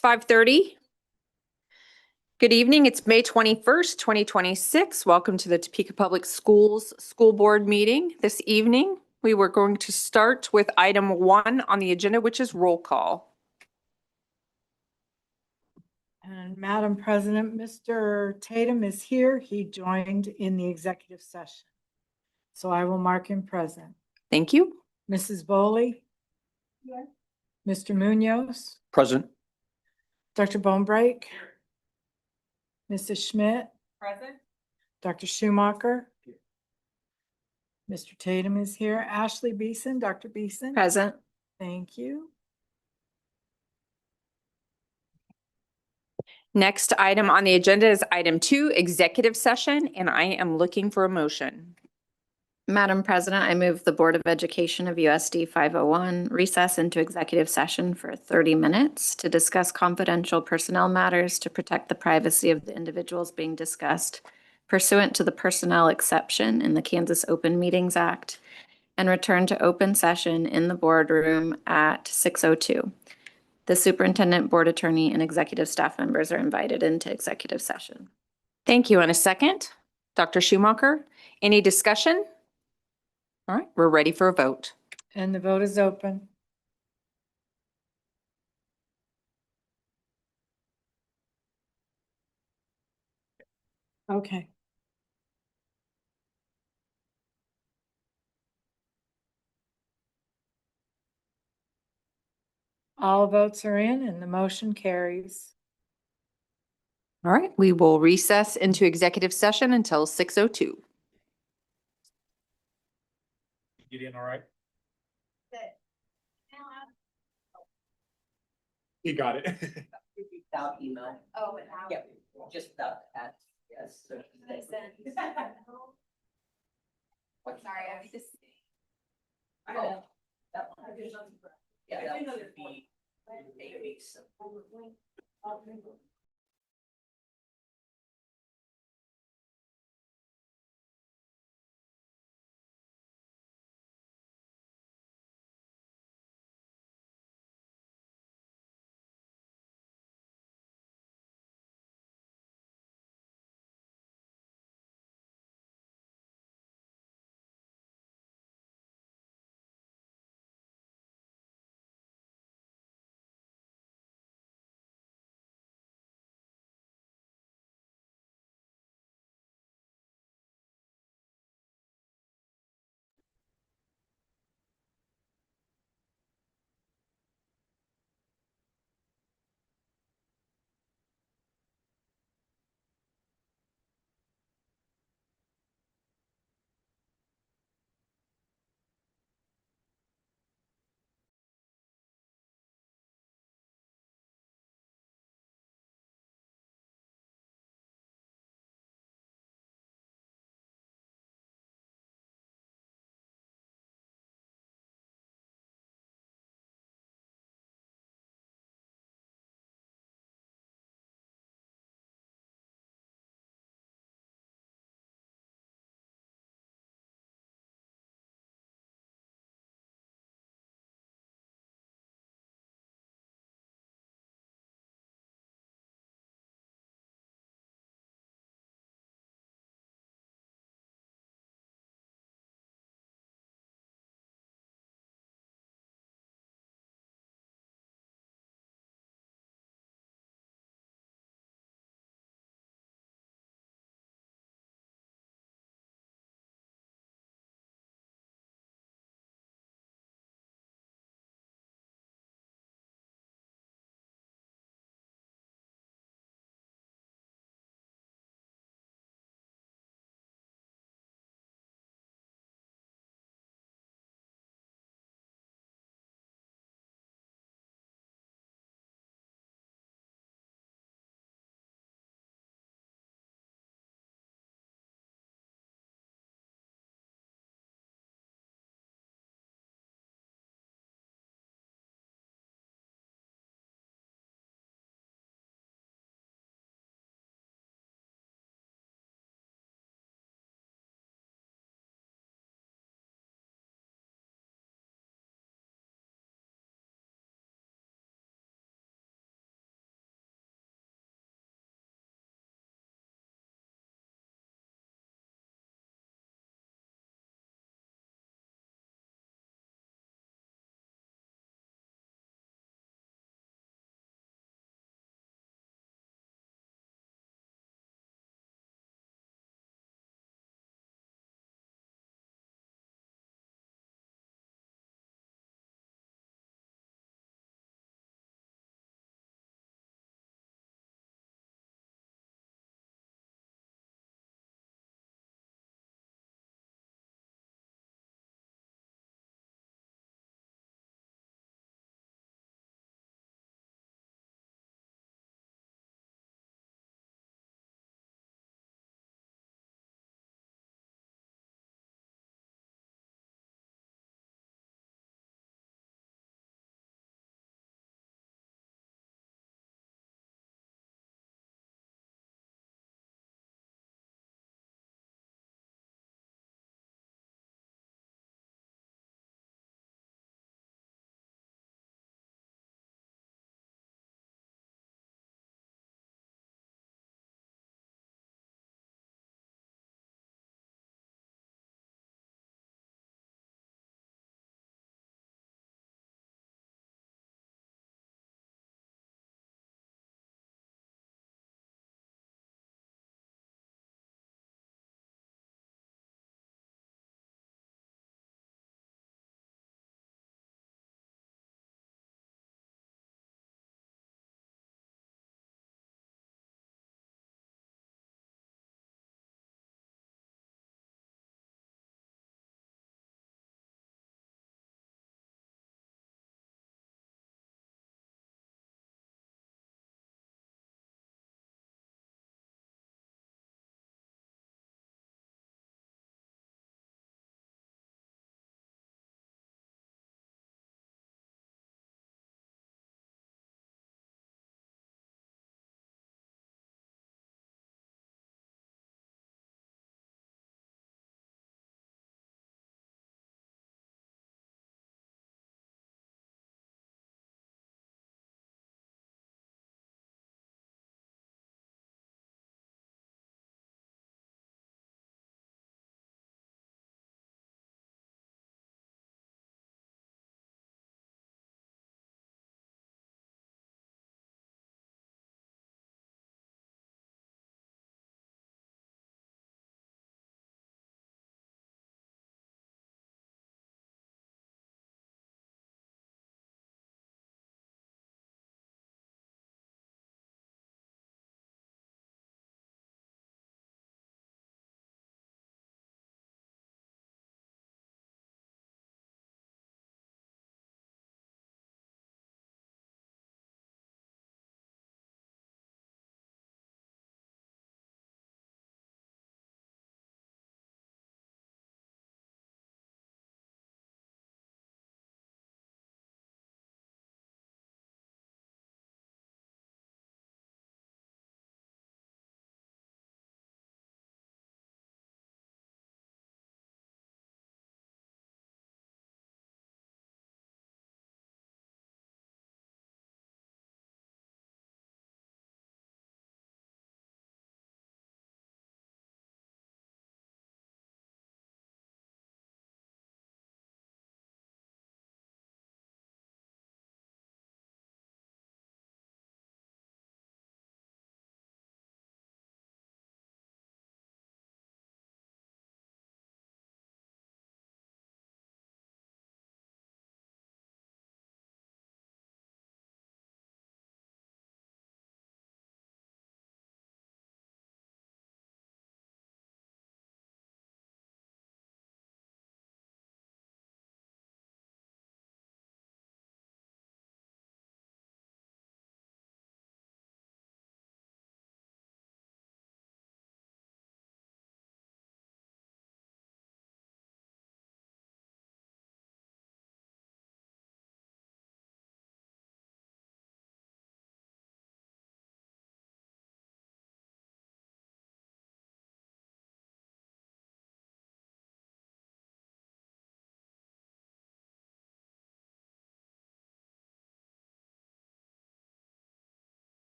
5:30. Good evening. It's May 21st, 2026. Welcome to the Topeka Public Schools School Board meeting. This evening, we were going to start with item 1 on the agenda, which is roll call. And Madam President, Mr. Tatum is here. He joined in the executive session. So I will mark him present. Thank you. Mrs. Boley? Yes. Mr. Munoz? Present. Dr. Bonebrake? Mrs. Schmidt? Present. Dr. Schumacher? Mr. Tatum is here. Ashley Beeson? Dr. Beeson? Present. Thank you. Next item on the agenda is item 2, executive session, and I am looking for a motion. Madam President, I move the Board of Education of USD 501 recess into executive session for 30 minutes to discuss confidential personnel matters to protect the privacy of the individuals being discussed pursuant to the personnel exception in the Kansas Open Meetings Act, and return to open session in the boardroom at 6:02. The superintendent, board attorney, and executive staff members are invited into executive session. Thank you. And a second, Dr. Schumacher. Any discussion? All right, we're ready for a vote. And the vote is open. Okay. All votes are in and the motion carries. All right, we will recess into executive session until 6:02. Get in all right? You got it. Without email. Oh, without. Yep, just without that, yes. Sorry, I was just. Oh, that one. Yeah, that should be 8 weeks.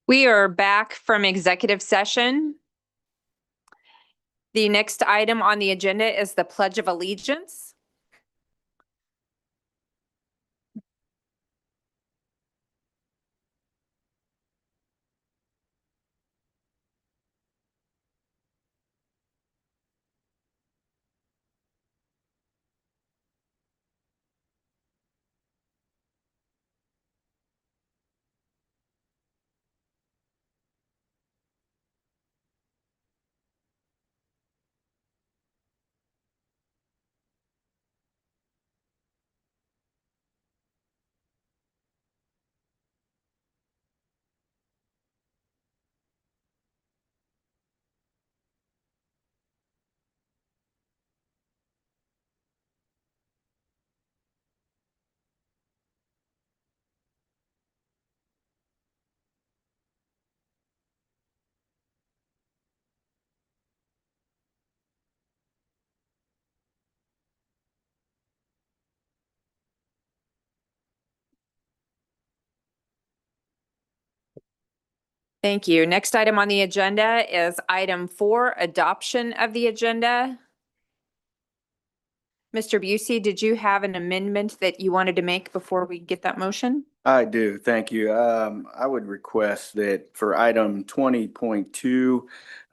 We are back from executive session. The next item on the agenda is the Pledge of Allegiance. Thank you. Next item on the agenda is item 4, adoption of the agenda. Mr. Busey, did you have an amendment that you wanted to make before we get that motion? I do, thank you. I would request that for item 20.2,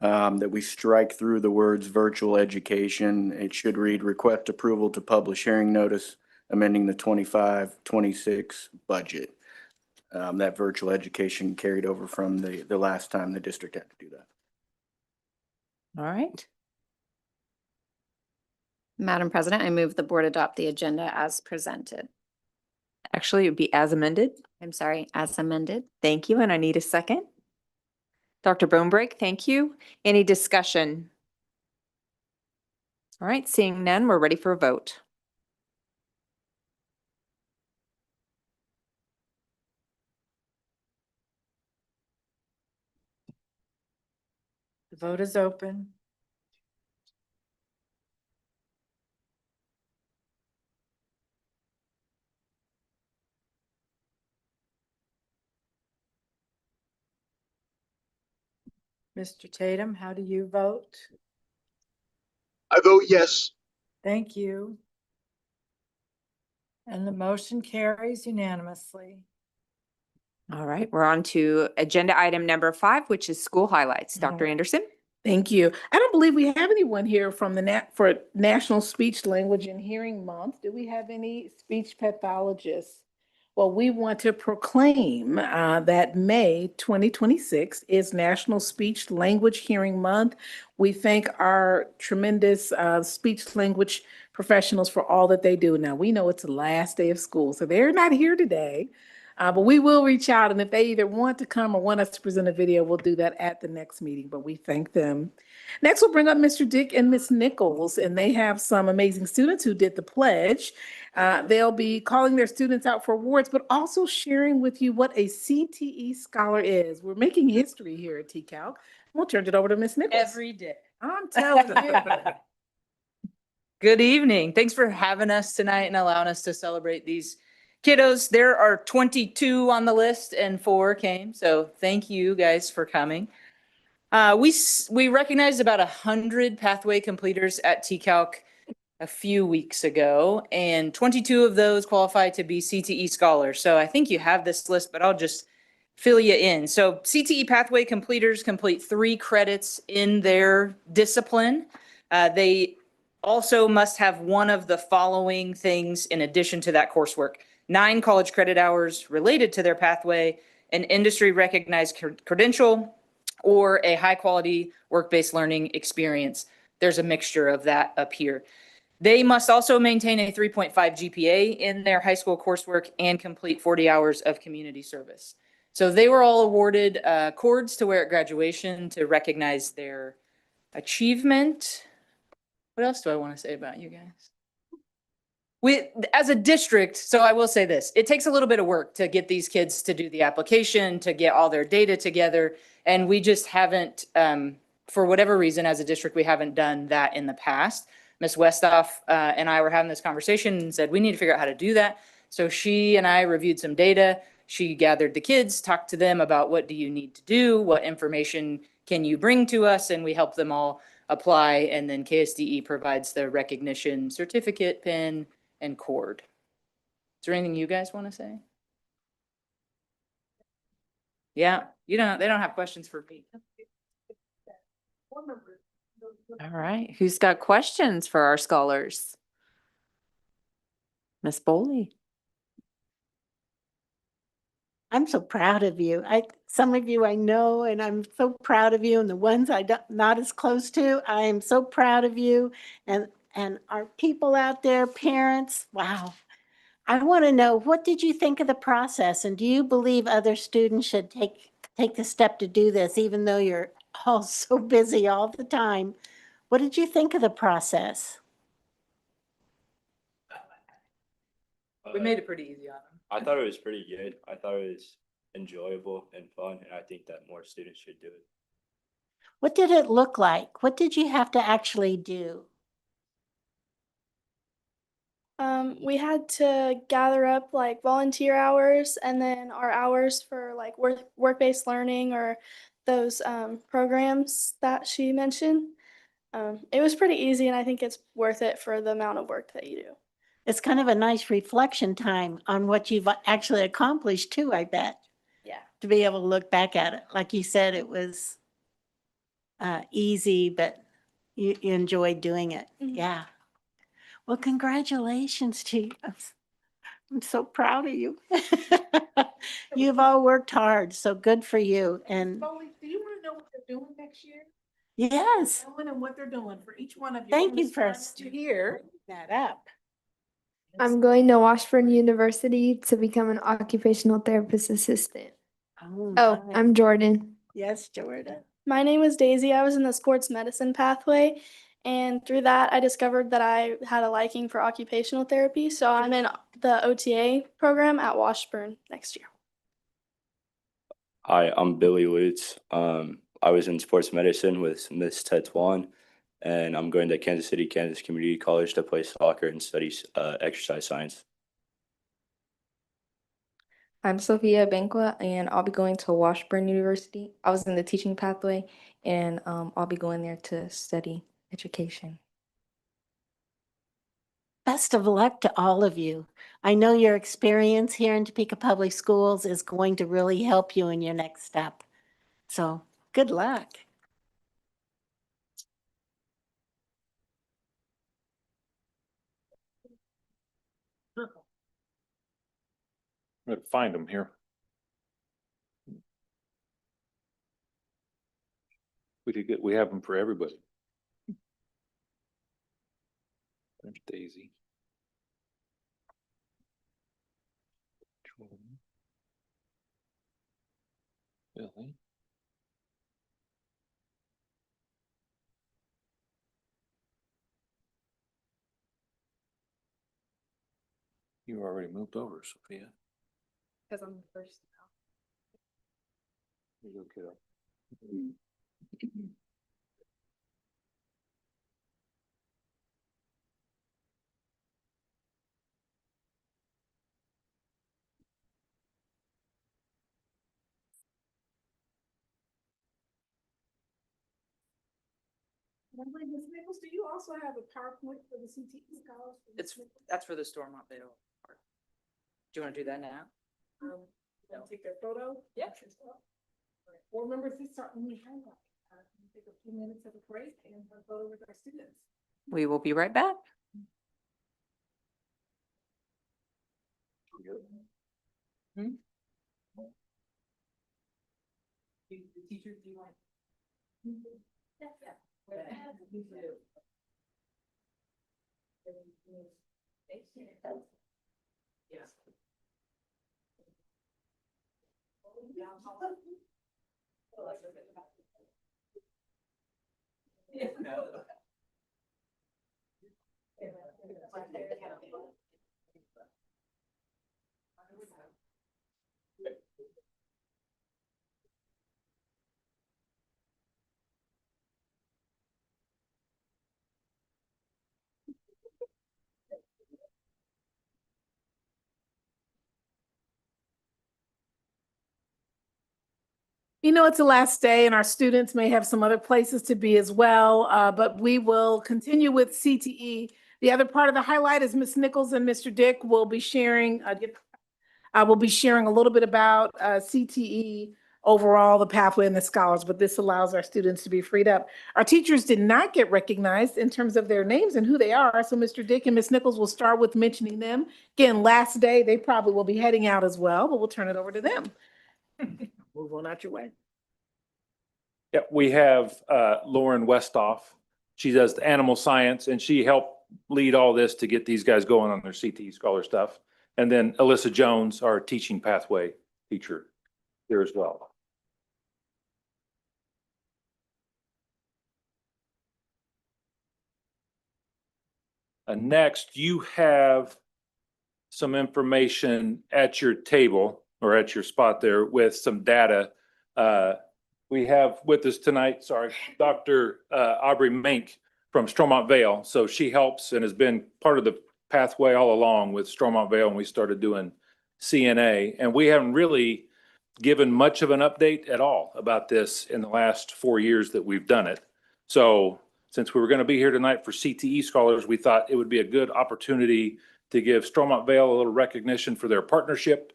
that we strike through the words virtual education. It should read request approval to publish hearing notice amending the 25-26 budget. That virtual education carried over from the last time the district had to do that. All right. Madam President, I move the board adopt the agenda as presented. Actually, it would be as amended. I'm sorry, as amended. Thank you, and I need a second. Dr. Bonebrake, thank you. Any discussion? All right, seeing none, we're ready for a vote. The vote is open. Mr. Tatum, how do you vote? I vote yes. Thank you. And the motion carries unanimously. All right, we're on to agenda item number 5, which is school highlights. Dr. Anderson? Thank you. I don't believe we have anyone here from the for National Speech, Language, and Hearing Month. Do we have any speech pathologists? Well, we want to proclaim that May 2026 is National Speech, Language, Hearing Month. We thank our tremendous speech language professionals for all that they do. Now, we know it's the last day of school, so they're not here today. But we will reach out, and if they either want to come or want us to present a video, we'll do that at the next meeting, but we thank them. Next, we'll bring up Mr. Dick and Miss Nichols, and they have some amazing students who did the pledge. They'll be calling their students out for awards, but also sharing with you what a CTE scholar is. We're making history here at TCAL. We'll turn it over to Miss Nichols. Every day. I'm telling you. Good evening. Thanks for having us tonight and allowing us to celebrate these kiddos. There are 22 on the list and 4 came. So thank you guys for coming. We recognized about 100 pathway completers at TCALC a few weeks ago, and 22 of those qualify to be CTE scholars. So I think you have this list, but I'll just fill you in. So CTE pathway completers complete 3 credits in their discipline. They also must have one of the following things in addition to that coursework: 9 college credit hours related to their pathway, an industry recognized credential, or a high quality work-based learning experience. There's a mixture of that up here. They must also maintain a 3.5 GPA in their high school coursework and complete 40 hours of community service. So they were all awarded cords to wear at graduation to recognize their achievement. What else do I want to say about you guys? As a district, so I will say this, it takes a little bit of work to get these kids to do the application, to get all their data together. And we just haven't, for whatever reason, as a district, we haven't done that in the past. Ms. Westhoff and I were having this conversation and said, we need to figure out how to do that. So she and I reviewed some data. She gathered the kids, talked to them about what do you need to do, what information can you bring to us, and we help them all apply. And then KSDE provides the recognition certificate, pin, and cord. Is there anything you guys want to say? Yeah, they don't have questions for me. All right, who's got questions for our scholars? Miss Boley? I'm so proud of you. Some of you I know, and I'm so proud of you. And the ones I don't, not as close to, I am so proud of you. And our people out there, parents, wow. I want to know, what did you think of the process? And do you believe other students should take the step to do this, even though you're all so busy all the time? What did you think of the process? We made it pretty easy on them. I thought it was pretty good. I thought it was enjoyable and fun, and I think that more students should do it. What did it look like? What did you have to actually do? We had to gather up like volunteer hours and then our hours for like work-based learning or those programs that she mentioned. It was pretty easy and I think it's worth it for the amount of work that you do. It's kind of a nice reflection time on what you've actually accomplished too, I bet. Yeah. To be able to look back at it. Like you said, it was easy, but you enjoyed doing it. Mhm. Yeah. Well, congratulations to you. I'm so proud of you. You've all worked hard, so good for you. And Foley, do you want to know what they're doing next year? yes, I want to know what they're doing for each one of you. Thank I'm you just for trying to hear. that up. I'm going to Washburn University to become an occupational therapist assistant. Oh, my. I'm Jordan. Yes, Jordan. My name is Daisy. I was in the sports medicine pathway, and through that, I discovered that I had a liking for occupational therapy. So I'm in the OTA program at Washburn next year. Hi, I'm Billy Lutz. I was in sports medicine with Miss Tetuan, and I'm going to Kansas City, Kansas Community College to play soccer and study exercise science. I'm Sophia Benqua, and I'll be going to Washburn University. I was in the teaching pathway, and I'll be going there to study education. Best of luck to all of you. I know your experience here in Topeka Public Schools is going to really help you in your next step. So good luck. I'm gonna find them here. We have them for everybody. There's Daisy. Billy. You already moved over, Sophia. Because I'm the first. You go, kiddo. Ms. Nichols, do you also have a PowerPoint for the CTE scholars? That's for the Stormont Vale part. Do you want to do that now? Take their photo? Yeah. Board members, this certainly highlight. Take a few minutes of a break and have a photo with our students. We will be right back. The teachers, do you want? Yes. You know, it's the last day and our students may have some other places to be as well, but we will continue with CTE. The other part of the highlight is Ms. Nichols and Mr. Dick will be sharing, a little bit about CTE overall, the pathway and the scholars, but this allows our students to be freed up. Our teachers did not get recognized in terms of their names and who they are, so Mr. Dick and Ms. Nichols will start with mentioning them. Again, last day, they probably will be heading out as well, but we'll turn it over to them. Move on out your way. Yeah, we have Lauren Westhoff. She does the animal science and she helped lead all this to get these guys going on their CTE scholar stuff. And then Alyssa Jones, our teaching pathway teacher here as well. Next, you have some information at your table or at your spot there with some data. We have with us tonight, Dr. Aubrey Mink from Stormont Vale. So she helps and has been part of the pathway all along with Stormont Vale when we started doing CNA. And we haven't really given much of an update at all about this in the last 4 years that we've done it. So since we were going to be here tonight for CTE scholars, we thought it would be a good opportunity to give Stormont Vale a little recognition for their partnership.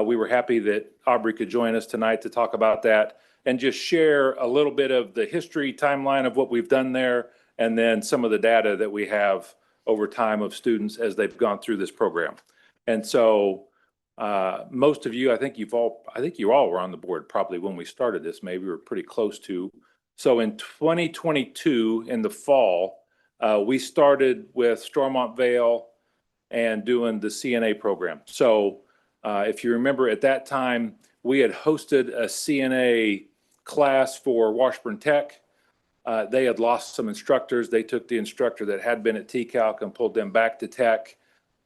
We were happy that Aubrey could join us tonight to talk about that and just share a little bit of the history timeline of what we've done there, and then some of the data that we have over time of students as they've gone through this program. And so most of you, I think you all were on the board probably when we started this, maybe we were pretty close to. So in 2022, in the fall, we started with Stormont Vale and doing the CNA program. So if you remember at that time, we had hosted a CNA class for Washburn Tech. They had lost some instructors. They took the instructor that had been at TCALC and pulled them back to Tech.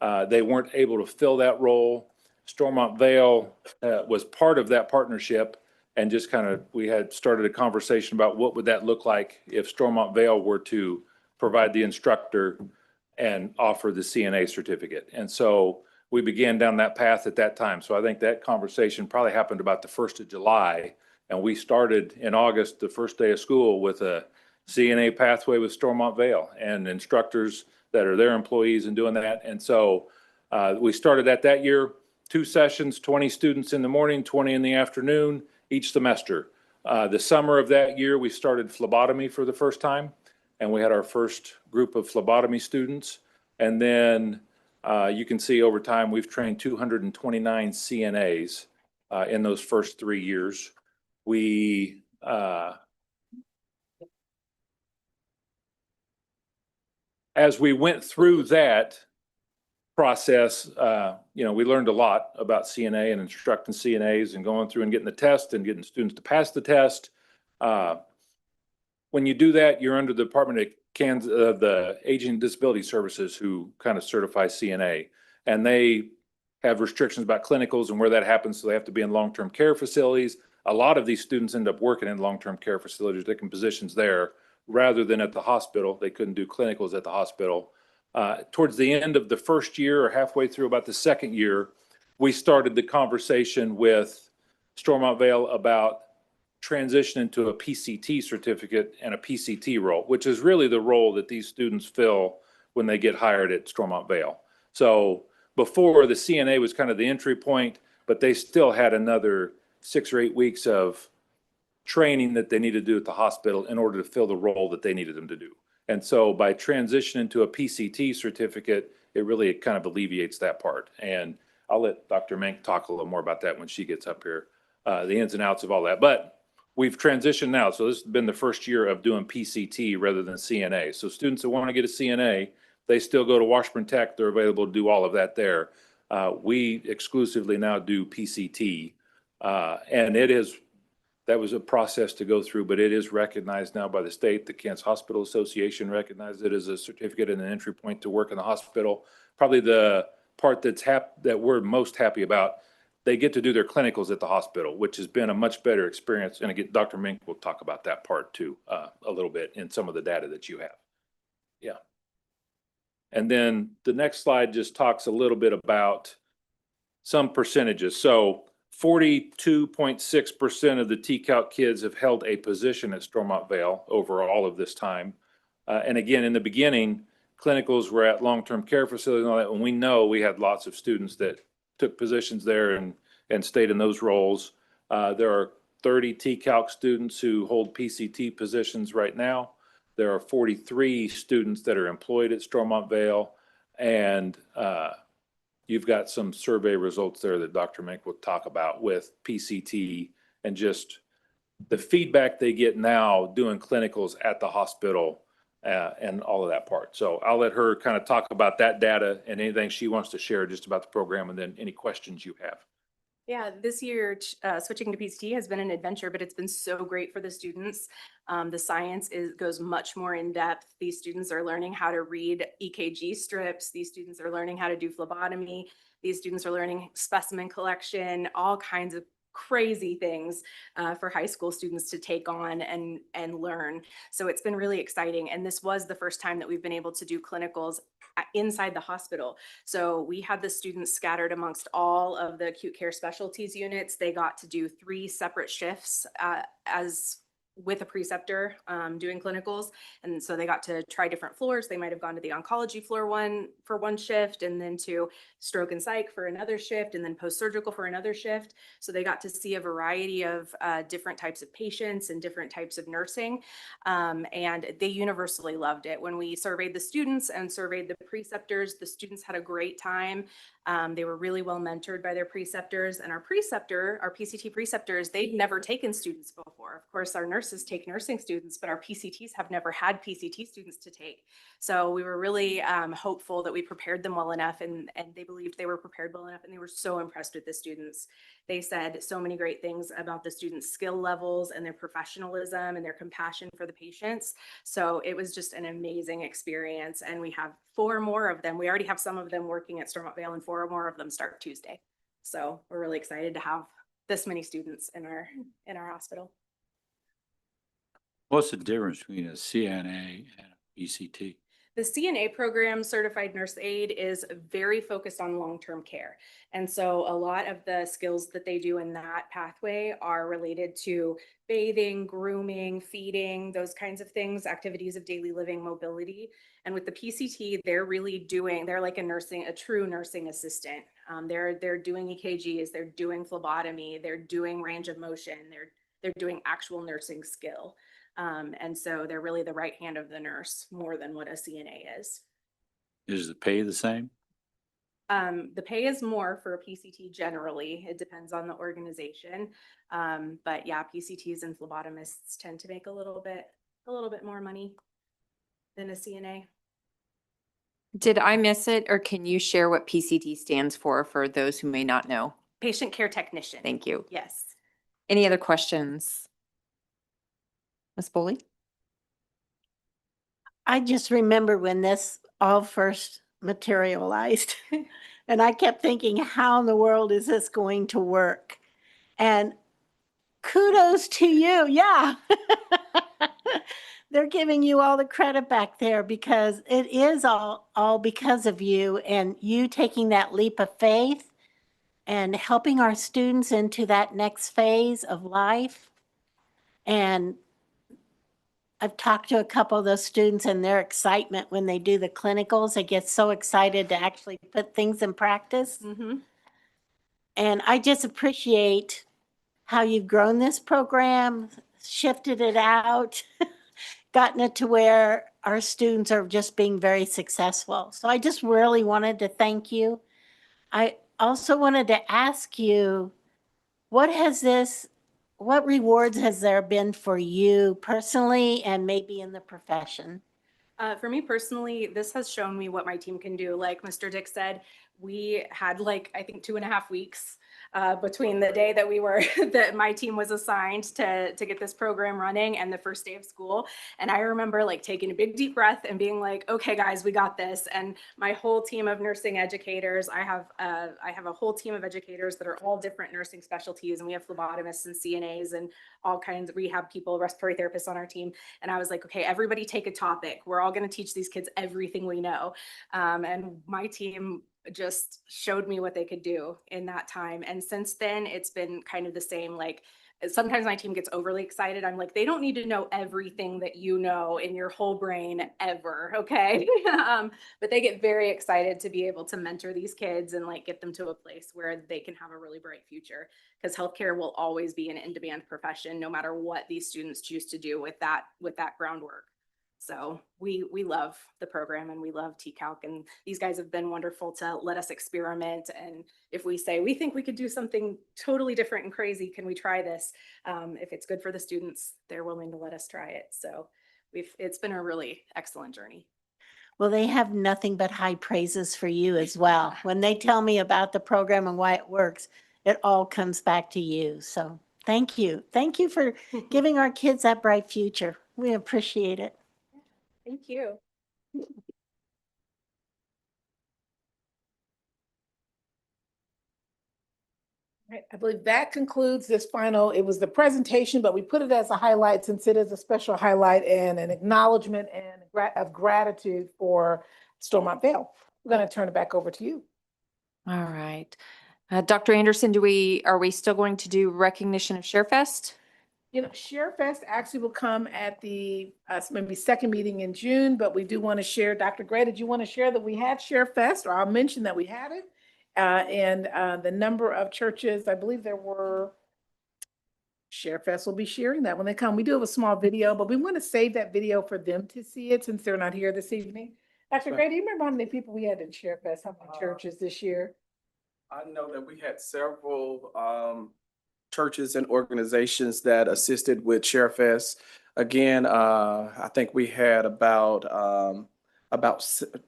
They weren't able to fill that role. Stormont Vale was part of that partnership, and just we had started a conversation about what would that look like if Stormont Vale were to provide the instructor and offer the CNA certificate. And so we began down that path at that time. So I think that conversation probably happened about the 1st of July. And we started in August, the first day of school, with a CNA pathway with Stormont Vale and instructors that are their employees and doing that. And so we started that year, 2 sessions, 20 students in the morning, 20 in the afternoon, each semester. The summer of that year, we started phlebotomy for the first time, and we had our first group of phlebotomy students. And then you can see over time, we've trained 229 CNAs in those first 3 years. We as we went through that process, we learned a lot about CNA and instructing CNAs and going through and getting the test and getting students to pass the test. When you do that, you're under the Department of the Aging and Disability Services, who kind of certify CNA, and they have restrictions about clinicals and where that happens. So they have to be in long-term care facilities. A lot of these students end up working in long-term care facilities, taking positions there rather than at the hospital. They couldn't do clinicals at the hospital. Towards the end of the first year or halfway through about the second year, we started the conversation with Stormont Vale about transitioning to a PCT certificate and a PCT role, which is really the role that these students fill when they get hired at Stormont Vale. So before, the CNA was kind of the entry point, but they still had another 6 or 8 weeks of training that they needed to do at the hospital in order to fill the role that they needed them to do. And so by transitioning to a PCT certificate, it really kind of alleviates that part. And I'll let Dr. Mink talk a little more about that when she gets up here, the ins and outs of all that. But we've transitioned now. So this has been the first year of doing PCT rather than CNA. So students that want to get a CNA, they still go to Washburn Tech. They're available to do all of that there. We exclusively now do PCT. And that was a process to go through, but it is recognized now by the state. The Kansas Hospital Association recognized it as a certificate and an entry point to work in the hospital. Probably the part that we're most happy about, they get to do their clinicals at the hospital, which has been a much better experience. And again, Dr. Mink will talk about that part too, a little bit in some of the data that you have. Yeah. And then the next slide just talks a little bit about some percentages. So 42.6% of the TCALC kids have held a position at Stormont Vale over all of this time. And again, in the beginning, clinicals were at long-term care facilities and all that, and we know we had lots of students that took positions there and stayed in those roles. There are 30 TCALC students who hold PCT positions right now. There are 43 students that are employed at Stormont Vale, and you've got some survey results there that Dr. Mink will talk about with PCT and just the feedback they get now doing clinicals at the hospital and all of that part. So I'll let her kind of talk about that data and anything she wants to share just about the program, and then any questions you have. Yeah, this year, switching to PCT has been an adventure, but it's been so great for the students. The science goes much more in depth. These students are learning how to read EKG strips. These students are learning how to do phlebotomy. These students are learning specimen collection, all kinds of crazy things for high school students to take on and learn. So it's been really exciting. And this was the first time that we've been able to do clinicals inside the hospital. So we had the students scattered amongst all of the acute care specialties units. They got to do 3 separate shifts as with a preceptor doing clinicals. And so they got to try different floors. They might have gone to the oncology floor for one shift, and then to stroke and psych for another shift, and then post-surgical for another shift. So they got to see a variety of different types of patients and different types of nursing. And they universally loved it. When we surveyed the students and surveyed the preceptors, the students had a great time. They were really well mentored by their preceptors, and our PCT preceptors, they'd never taken students before. Of course, our nurses take nursing students, but our PCTs have never had PCT students to take. So we were really hopeful that we prepared them well enough, and they believed they were prepared well enough, and they were so impressed with the students. They said so many great things about the students' skill levels and their professionalism and their compassion for the patients. So it was just an amazing experience, and we have 4 more of them. We already have some of them working at Stormont Vale, and 4 more of them start Tuesday. So we're really excited to have this many students in our hospital. What's the difference between a CNA and a PCT? The CNA program, Certified Nurse Aide, is very focused on long-term care. And so a lot of the skills that they do in that pathway are related to bathing, grooming, feeding, those kinds of things, activities of daily living, mobility. And with the PCT, they're like a true nursing assistant. They're doing EKGs, they're doing phlebotomy, they're doing range of motion, they're doing actual nursing skill. And so they're really the right hand of the nurse more than what a CNA is. Is the pay the same? The pay is more for a PCT generally. It depends on the organization. But yeah, PCTs and phlebotomists tend to make a little bit more money than a CNA. Did I miss it, or can you share what PCT stands for those who may not know? Patient care technician. Thank you. Yes. Any other questions? Ms. Boley? I just remember when this all first materialized and I kept thinking, how in the world is this going to work? And kudos to you. Yeah. They're giving you all the credit back there because it is all because of you and you taking that leap of faith and helping our students into that next phase of life. And I've talked to a couple of those students and their excitement when they do the clinicals. They get so excited to actually put things in practice. Mm-hmm. And I just appreciate how you've grown this program, shifted it out, gotten it to where our students are just being very successful. So I just really wanted to thank you. I also wanted to ask you, what rewards has there been for you personally and maybe in the profession? For me personally, this has shown me what my team can do. Like Mr. Dick said, we had I think 2.5 weeks between the day that my team was assigned to get this program running and the first day of school. And I remember taking a big deep breath and being like, okay, guys, we got this. And my whole team of nursing educators, I have a whole team of educators that are all different nursing specialties. And we have phlebotomists and CNAs and all kinds of rehab people, respiratory therapists on our team. And I was like, okay, everybody take a topic. We're all going to teach these kids everything we know. And my team just showed me what they could do in that time. And since then, it's been kind of the same. Like sometimes my team gets overly excited. I'm like, they don't need to know everything that you know in your whole brain ever. Okay. But they get very excited to be able to mentor these kids and like get them to a place where they can have a really bright future, because healthcare will always be an in-demand profession, no matter what these students choose to do with that groundwork. So we love the program and we love TCALC, and these guys have been wonderful to let us experiment. And if we say, we think we could do something totally different and crazy, can we try this? If it's good for the students, they're willing to let us try it. So it's been a really excellent journey. Well, they have nothing but high praises for you as well. When they tell me about the program and why it works, it all comes back to you. So thank you. Thank you for giving our kids that bright future. We appreciate it. Thank you. Right, I believe that concludes this final, it was the presentation, but we put it as a highlight since it is a special highlight and an acknowledgement and of gratitude for Stormont Vail. I'm going to turn it back over to you. All right. Dr. Anderson, are we still going to do recognition of ShareFest? You know, ShareFest actually will come at the maybe second meeting in June, but we do want to share, Dr. Gray, did you want to share that we had ShareFest, or I'll mention that we had it? And the number of churches, I believe there were, ShareFest will be sharing that when they come. We do have a small video, but we want to save that video for them to see it since they're not here this evening. Dr. Gray, do you remember how many people we had in ShareFest, how many churches this year? I know that we had several churches and organizations that assisted with ShareFest. Again, I think we had about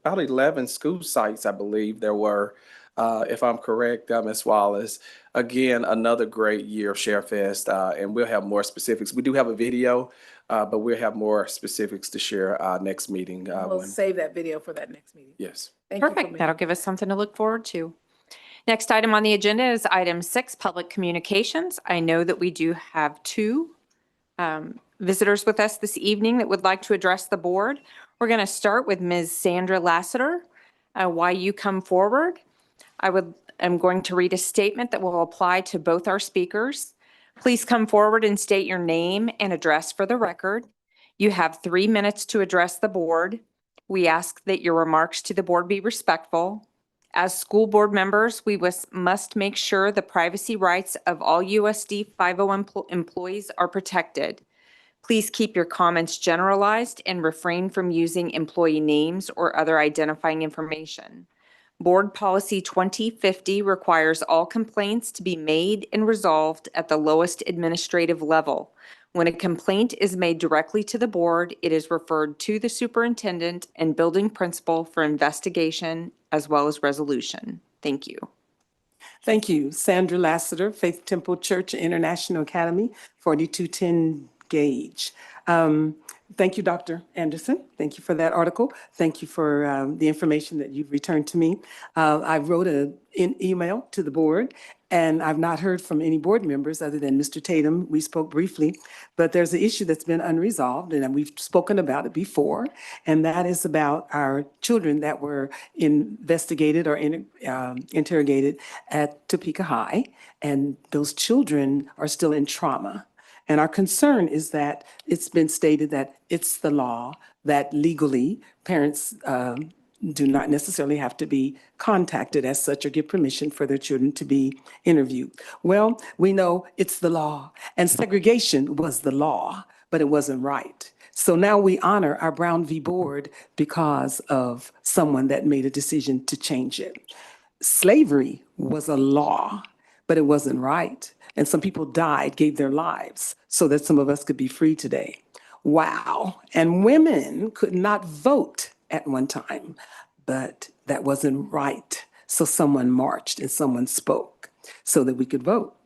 11 school sites, I believe there were, if I'm correct, Ms. Wallace. Again, another great year of ShareFest, and we'll have more specifics. We do have a video, but we'll have more specifics to share next meeting. We'll save that video for that next meeting. Yes. Thank you for Perfect. That'll give us something to look forward to. Next item on the agenda is item 6, public communications. I know that we do have 2 visitors with us this evening that would like to address the board. We're going to start with Ms. Sandra Lassiter. Why you come forward? I'm going to read a statement that will apply to both our speakers. Please come forward and state your name and address for the record. You have 3 minutes to address the board. We ask that your remarks to the board be respectful. As school board members, we must make sure the privacy rights of all USD 501 employees are protected. Please keep your comments generalized and refrain from using employee names or other identifying information. Board Policy 2050 requires all complaints to be made and resolved at the lowest administrative level. When a complaint is made directly to the board, it is referred to the superintendent and building principal for investigation as well as resolution. Thank you. Thank you. Sandra Lassiter, Faith Temple Church International Academy, 4210 Gage. Thank you, Dr. Anderson. Thank you for that article. Thank you for the information that you've returned to me. I wrote an email to the board, and I've not heard from any board members other than Mr. Tatum. We spoke briefly, but there's an issue that's been unresolved, and we've spoken about it before, and that is about our children that were investigated or interrogated at Topeka High, and those children are still in trauma. And our concern is that it's been stated that it's the law that legally parents do not necessarily have to be contacted as such or give permission for their children to be interviewed. Well, we know it's the law, and segregation was the law, but it wasn't right. So now we honor our Brown v. Board because of someone that made a decision to change it. Slavery was a law, but it wasn't right. And some people died, gave their lives so that some of us could be free today. Wow. And women could not vote at one time, but that wasn't right. So someone marched and someone spoke so that we could vote.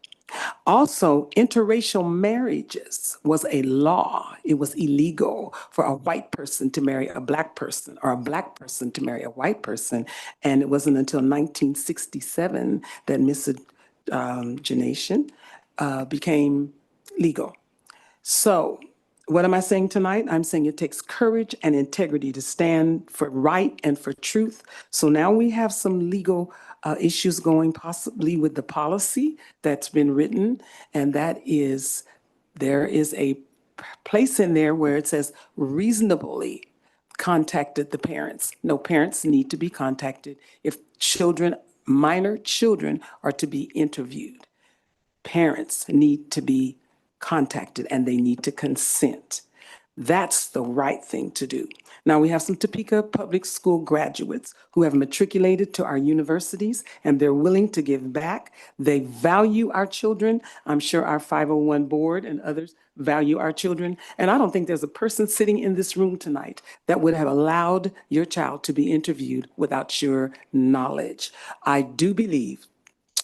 Also, interracial marriages was a law. It was illegal for a white person to marry a black person or a black person to marry a white person. And it wasn't until 1967 that miscegenation became legal. So What am I saying tonight? I'm saying it takes courage and integrity to stand for right and for truth. So now we have some legal issues going possibly with the policy that's been written, and that is, there is a place in there where it says reasonably contacted the parents. No, parents need to be contacted if children, minor children, are to be interviewed. Parents need to be contacted and they need to consent. That's the right thing to do. Now, we have some Topeka Public School graduates who have matriculated to our universities and they're willing to give back. They value our children. I'm sure our 501 board and others value our children. And I don't think there's a person sitting in this room tonight that would have allowed your child to be interviewed without your knowledge. I do believe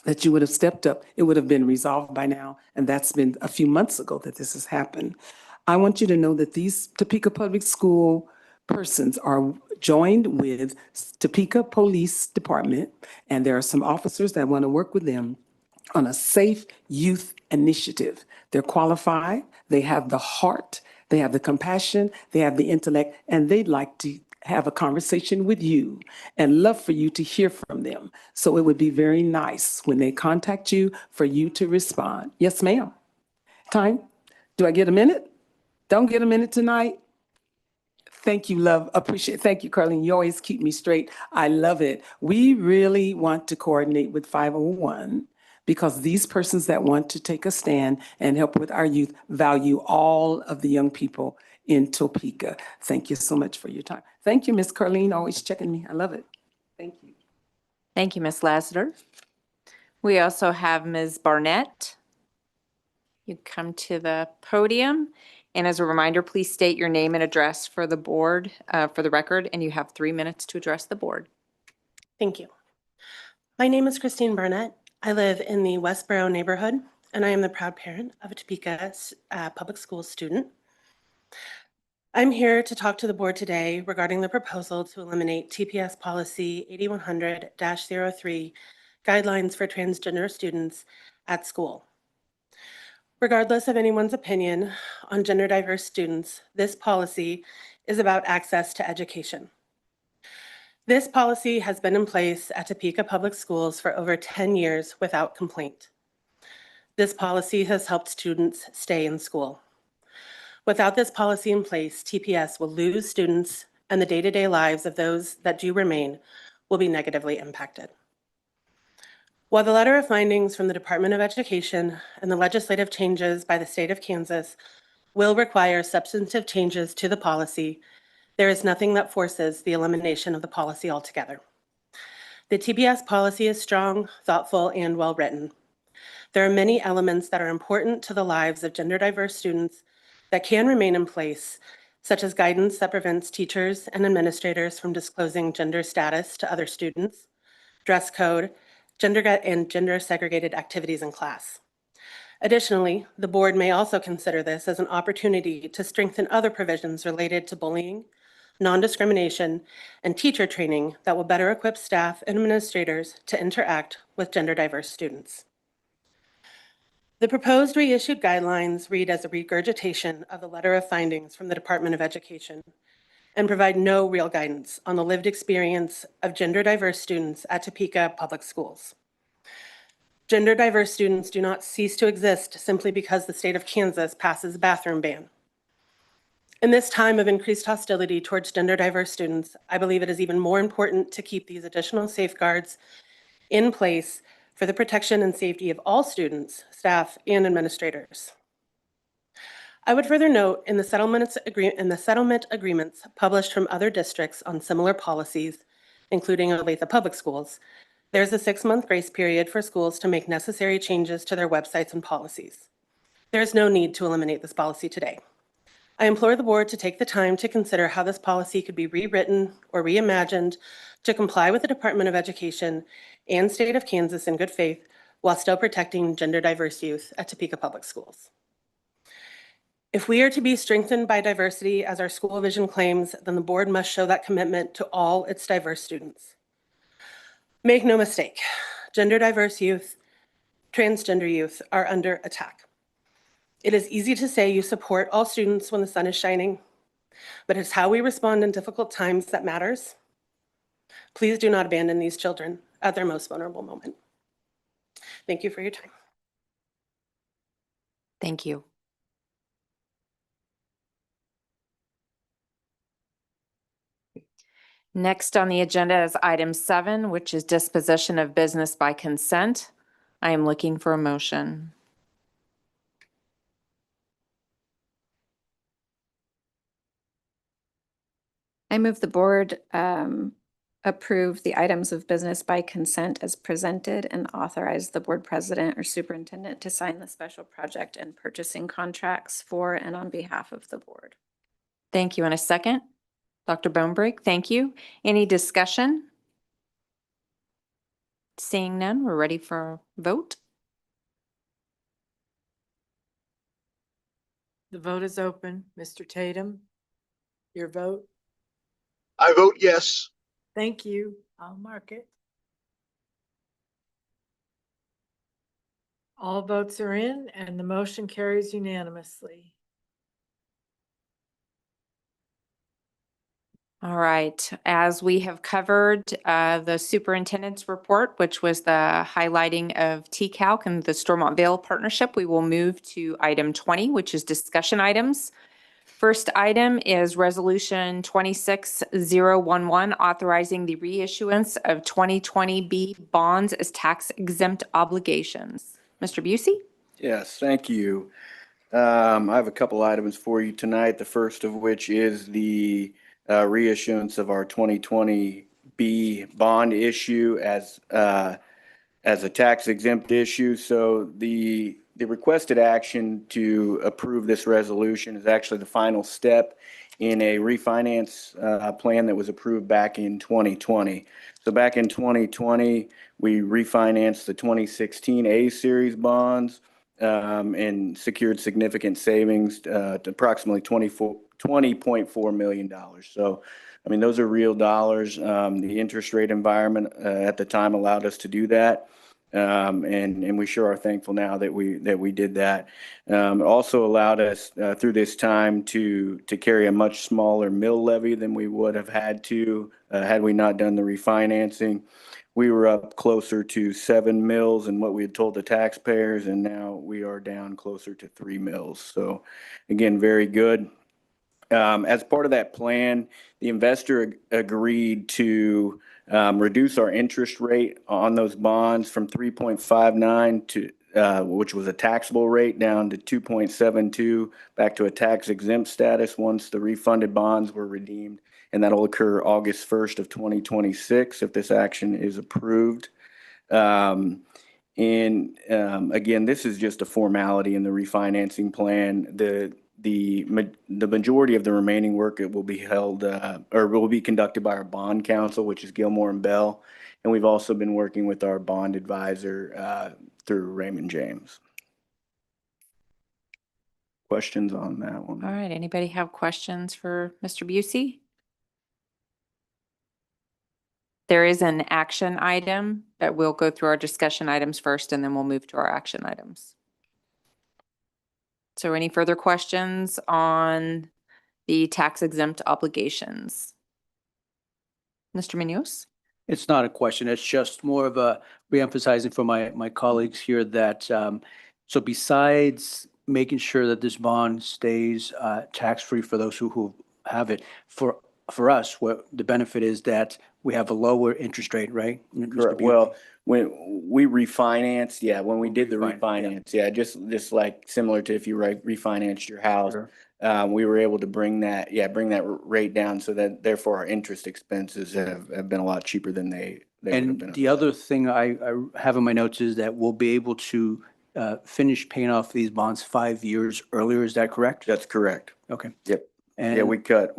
that you would have stepped up, it would have been resolved by now. And that's been a few months ago that this has happened. I want you to know that these Topeka Public School persons are joined with Topeka Police Department, and there are some officers that want to work with them on a safe youth initiative. They're qualified, they have the heart, they have the compassion, they have the intellect, and they'd like to have a conversation with you and love for you to hear from them. So it would be very nice when they contact you for you to respond. Yes, ma'am. Time? Do I get a minute? Don't get a minute tonight? Thank you, love. Appreciate it. Thank you, Carlene. You always keep me straight. I love it. We really want to coordinate with 501 because these persons that want to take a stand and help with our youth value all of the young people in Topeka. Thank you so much for your time. Thank you, Miss Carlene, always checking me. I love it. Thank you. Thank you, Ms. Lassiter. We also have Ms. Barnett. You come to the podium. And as a reminder, please state your name and address for the board, for the record, and you have 3 minutes to address the board. Thank you. My name is Christine Barnett. I live in the Westboro neighborhood, and I am the proud parent of a Topeka Public Schools student. I'm here to talk to the board today regarding the proposal to eliminate TPS policy 8100-03 guidelines for transgender students at school. Regardless of anyone's opinion on gender diverse students, this policy is about access to education. This policy has been in place at Topeka Public Schools for over 10 years without complaint. This policy has helped students stay in school. Without this policy in place, TPS will lose students and the day-to-day lives of those that do remain will be negatively impacted. While the letter of findings from the Department of Education and the legislative changes by the state of Kansas will require substantive changes to the policy, there is nothing that forces the elimination of the policy altogether. The TPS policy is strong, thoughtful, and well-written. There are many elements that are important to the lives of gender diverse students that can remain in place, such as guidance that prevents teachers and administrators from disclosing gender status to other students, dress code, gender segregated activities in class. Additionally, the board may also consider this as an opportunity to strengthen other provisions related to bullying, non-discrimination, and teacher training that will better equip staff and administrators to interact with gender diverse students. The proposed reissued guidelines read as a regurgitation of the letter of findings from the Department of Education and provide no real guidance on the lived experience of gender diverse students at Topeka Public Schools. Gender diverse students do not cease to exist simply because the state of Kansas passes a bathroom ban. In this time of increased hostility towards gender diverse students, I believe it is even more important to keep these additional safeguards in place for the protection and safety of all students, staff, and administrators. I would further note in the settlement agreements published from other districts on similar policies, including Olathe Public Schools, there's a 6-month grace period for schools to make necessary changes to their websites and policies. There is no need to eliminate this policy today. I implore the board to take the time to consider how this policy could be rewritten or reimagined to comply with the Department of Education and state of Kansas in good faith while still protecting gender diverse youth at Topeka Public Schools. If we are to be strengthened by diversity as our school vision claims, then the board must show that commitment to all its diverse students. Make no mistake, gender diverse youth, transgender youth are under attack. It is easy to say you support all students when the sun is shining, but it's how we respond in difficult times that matters. Please do not abandon these children at their most vulnerable moment. Thank you for your time. Thank you. Next on the agenda is item 7, which is disposition of business by consent. I am looking for a motion. I move the board approve the items of business by consent as presented and authorize the board president or superintendent to sign the special project and purchasing contracts for and on behalf of the board. Thank you. In a second, Dr. Bonebrake, thank you. Any discussion? Seeing none, we're ready for a vote. The vote is open. Mr. Tatum, your vote? I vote yes. Thank you. I'll mark it. All votes are in and the motion carries unanimously. All right, as we have covered the superintendent's report, which was the highlighting of TCALC and the Stormont Vale partnership, we will move to item 20, which is discussion items. First item is Resolution 26011, authorizing the reissuance of 2020B bonds as tax exempt obligations. Mr. Busey? Yes, thank you. I have a couple items for you tonight. The first of which is the reissuance of our 2020B bond issue as a tax exempt issue. So the requested action to approve this resolution is actually the final step in a refinance plan that was approved back in 2020. So back in 2020, we refinanced the 2016 A series bonds and secured significant savings to approximately $20.4 million. So, I mean, those are real dollars. The interest rate environment at the time allowed us to do that. And we sure are thankful now that we did that. It also allowed us through this time to carry a much smaller mill levy than we would have had to had we not done the refinancing. We were up closer to 7 mills and what we had told the taxpayers, and now we are down closer to 3 mills. So again, very good. As part of that plan, the investor agreed to reduce our interest rate on those bonds from 3.59 to which was a taxable rate, down to 2.72, back to a tax exempt status once the refunded bonds were redeemed. And that'll occur August 1st of 2026 if this action is approved. Again, this is just a formality in the refinancing plan. The majority of the remaining work it will be held or will be conducted by our bond counsel, which is Gilmore and Bell, and we've also been working with our bond advisor through Raymond James. Questions on that one? All right, anybody have questions for Mr. Busey? There is an action item that we'll go through our discussion items first, and then we'll move to our action items. So any further questions on the tax exempt obligations? Mr. Munoz? It's not a question. It's just more of a reemphasizing for my colleagues here that, so besides making sure that this bond stays tax-free for those who have it, for us, what the benefit is that we have a lower interest rate, right? Correct. Well, when we refinanced, when we did the refinance, just like similar to if you refinanced your house, we were able to bring that rate down, so that therefore our interest expenses have been a lot cheaper than they would have been. And the other thing I have in my notes is that we'll be able to finish paying off these bonds 5 years earlier. Is that correct? That's correct. Okay. Yep. And yeah, we cut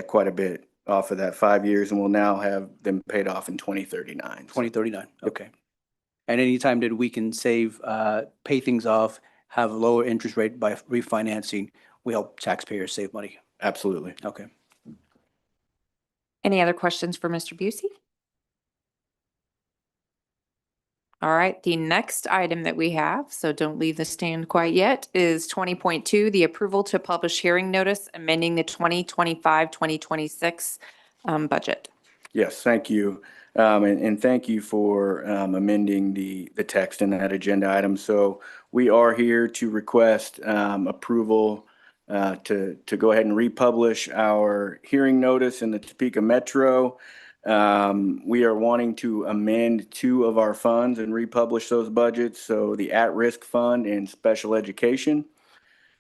quite a bit off of that 5 years, and we'll now have them paid off in 2039. 2039. Okay. And anytime that we can save, pay things off, have a lower interest rate by refinancing, we help taxpayers save money. Absolutely. Okay. Any other questions for Mr. Busey? All right, the next item that we have, so don't leave the stand quite yet, is 20.2, the approval to publish hearing notice amending the 2025-2026 budget. Yes, thank you. And thank you for amending the text in that agenda item. So we are here to request approval to go ahead and republish our hearing notice in the Topeka Metro. We are wanting to amend two of our funds and republish those budgets. So the at-risk fund and special education.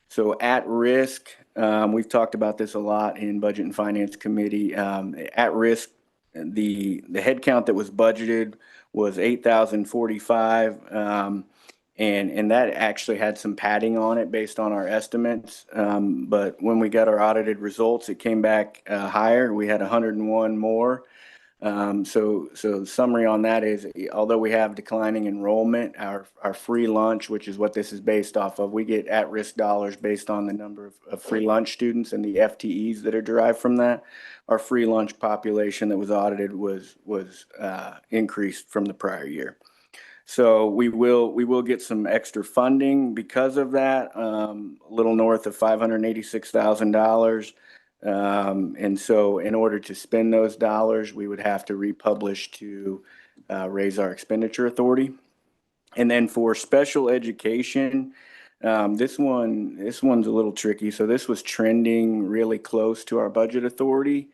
So at risk, we've talked about this a lot in Budget and Finance Committee. At risk, the head count that was budgeted was 8,045. And that actually had some padding on it based on our estimates. But when we got our audited results, it came back higher. We had 101 more. So summary on that is, although we have declining enrollment, our free lunch, which is what this is based off of, we get at-risk dollars based on the number of free lunch students and the FTEs that are derived from that. Our free lunch population that was audited was increased from the prior year. So we will get some extra funding because of that, a little north of $586,000. And so in order to spend those dollars, we would have to republish to raise our expenditure authority. And then for special education, this one's a little tricky. So this was trending really close to our budget authority.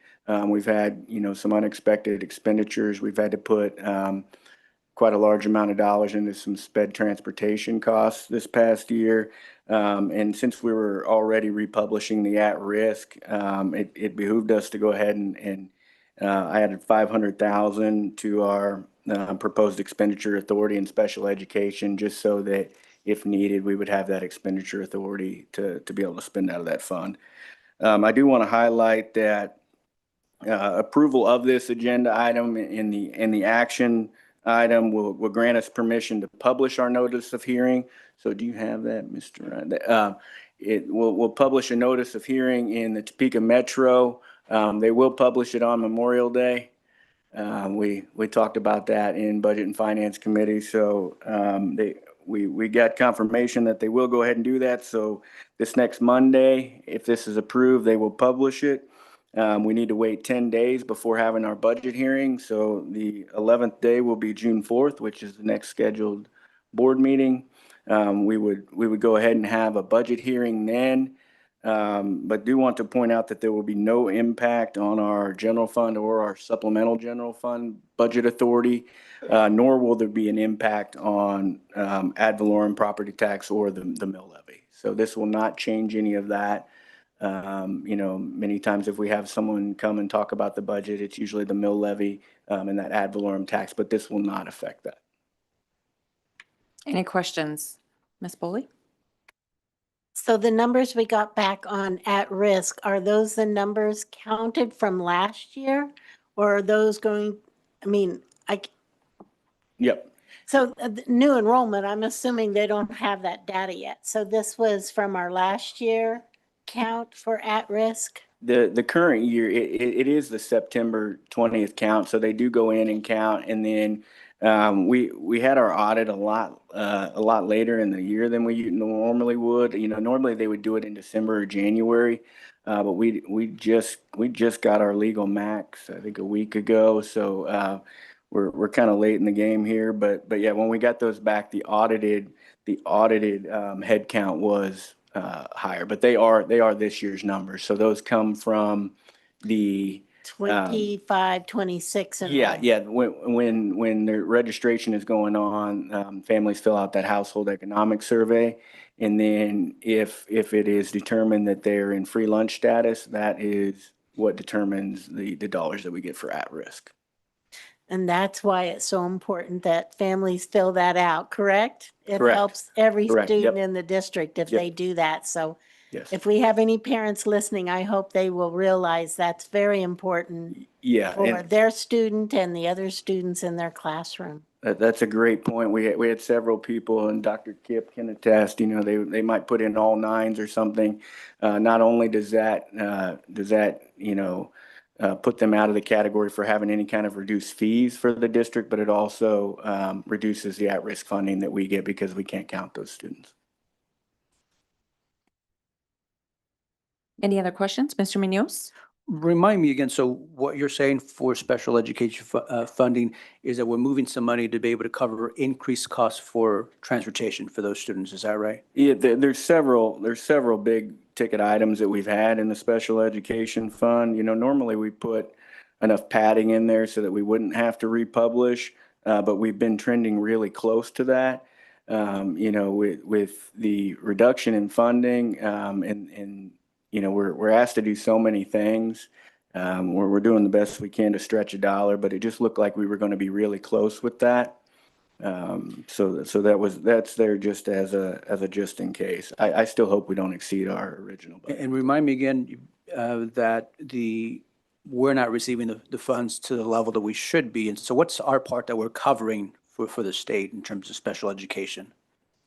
We've had, some unexpected expenditures. We've had to put quite a large amount of dollars into some sped transportation costs this past year. And since we were already republishing the at-risk, it behooved us to go ahead and I added $500,000 to our proposed expenditure authority in special education, just so that if needed, we would have that expenditure authority to be able to spend out of that fund. I do want to highlight that approval of this agenda item in the action item will grant us permission to publish our notice of hearing. So do you have that, Mr. Ryan? We'll publish a notice of hearing in the Topeka Metro. They will publish it on Memorial Day. We talked about that in Budget and Finance Committee. So we got confirmation that they will go ahead and do that. So this next Monday, if this is approved, they will publish it. We need to wait 10 days before having our budget hearing. So the 11th day will be June 4th, which is the next scheduled board meeting. We would go ahead and have a budget hearing then, but do want to point out that there will be no impact on our general fund or our supplemental general fund budget authority, nor will there be an impact on ad valorem property tax or the mill levy. So this will not change any of that. Many times if we have someone come and talk about the budget, it's usually the mill levy and that ad valorem tax, but this will not affect that. Any questions? Ms. Boley? So the numbers we got back on at risk, are those the numbers counted from last year? Or are those Yep. So the new enrollment, I'm assuming they don't have that data yet. So this was from our last year count for at risk? The current year, it is the September 20th count. So they do go in and count. And then we had our audit a lot later in the year than we normally would. Normally they would do it in December or January, but we just got our legal max, I think, a week ago. So we're kind of late in the game here, but yeah, when we got those back, the audited head count was higher, but they are this year's numbers. So those come from the 25, 26. Yeah. When the registration is going on, families fill out that household economic survey. And then if it is determined that they're in free lunch status, that is what determines the dollars that we get for at-risk. And that's why it's so important that families fill that out, correct? It Correct. helps every Correct. student Yep. in the district if Yep. they do that. So Yes. if we have any parents listening, I hope they will realize that's very important Yeah. for And their student and the other students in their classroom. that's a great point. We had several people, and Dr. Kip can attest, they might put in all nines or something. Not only does that put them out of the category for having any kind of reduced fees for the district, but it also reduces the at-risk funding that we get because we can't count those students. Any other questions? Mr. Munoz? Remind me again, so what you're saying for special education funding is that we're moving some money to be able to cover increased costs for transportation for those students, is that right? Yeah, there's several big ticket items that we've had in the special education fund. You know, normally we put enough padding in there so that we wouldn't have to republish, but we've been trending really close to that. You know, with the reduction in funding, and you know, we're asked to do so many things. We're doing the best we can to stretch a dollar, but it just looked like we were going to be really close with that. So that's there just as a just in case. I still hope we don't exceed our original budget. And remind me again that we're not receiving the funds to the level that we should be. And so what's our part that we're covering for the state in terms of special education?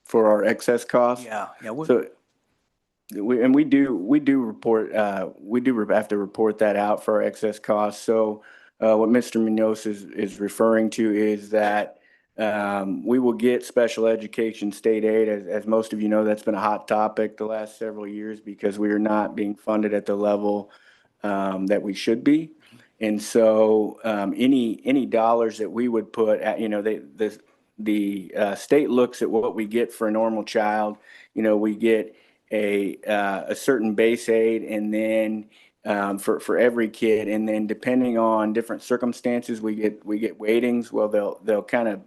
For our excess costs? Yeah. So we do report, we do have to report that out for our excess costs. So what Mr. Munoz is referring to is that we will get special education state aid. As most of you know, that's been a hot topic the last several years because we are not being funded at the level that we should be. And so any dollars that we would put at, you know, the state looks at what we get for a normal child. You know, we get a certain base aid, and then for every kid, and then depending on different circumstances, we get weightings. Well, they'll kind of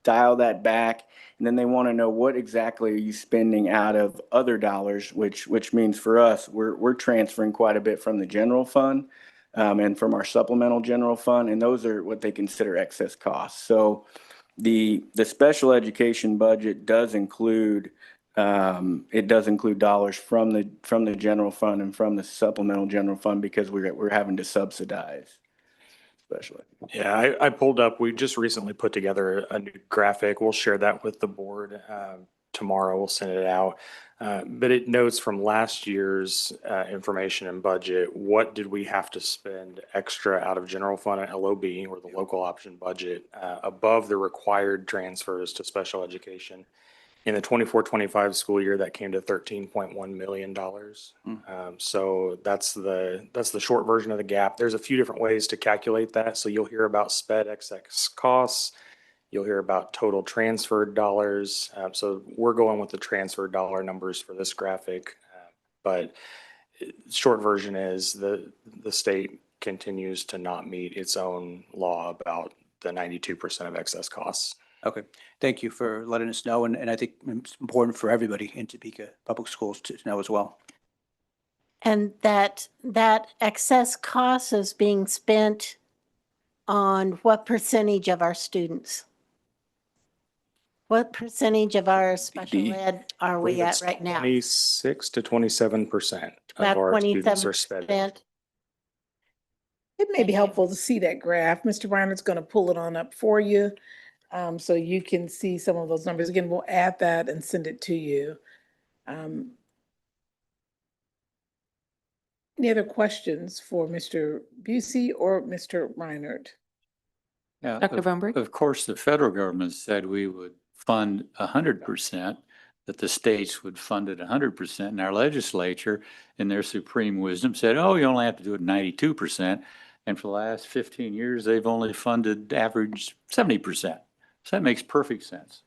dial that back, and then they want to know what exactly are you spending out of other dollars, which means for us, we're transferring quite a bit from the general fund and from our supplemental general fund, and those are what they consider excess costs. So the special education budget does include dollars from the general fund and from the supplemental general fund because we're having to subsidize special education. Yeah, I pulled up, we just recently put together a new graphic. We'll share that with the board tomorrow. We'll send it out. But it notes from last year's information and budget, what did we have to spend extra out of general fund and LOB, or the local option budget, above the required transfers to special education. In the 24-25 school year, that came to $13.1 million. So that's the short version of the gap. There's a few different ways to calculate that. So you'll hear about SPED excess costs. You'll hear about total transferred dollars. So we're going with the transferred dollar numbers for this graphic. But short version is the state continues to not meet its own law about the 92% of excess costs. Okay, thank you for letting us know, and I think it's important for everybody in Topeka Public Schools to know as well. And that excess cost is being spent on what percentage of our students? What percentage of our special ed are we at right now? 26 to 27% of About our students are SPED. 27%. It may be helpful to see that graph. Mr. Reinert's going to pull it on up for you. So you can see some of those numbers. Again, we'll add that and send it to you. Any other questions for Mr. Busey or Mr. Reinert? Yeah, Dr. Voenberg? Of course, the federal government said we would fund 100%, that the states would fund it 100%. And our legislature, in their supreme wisdom, said, oh, you only have to do it 92%. And for the last 15 years, they've only funded average 70%. So that makes perfect sense.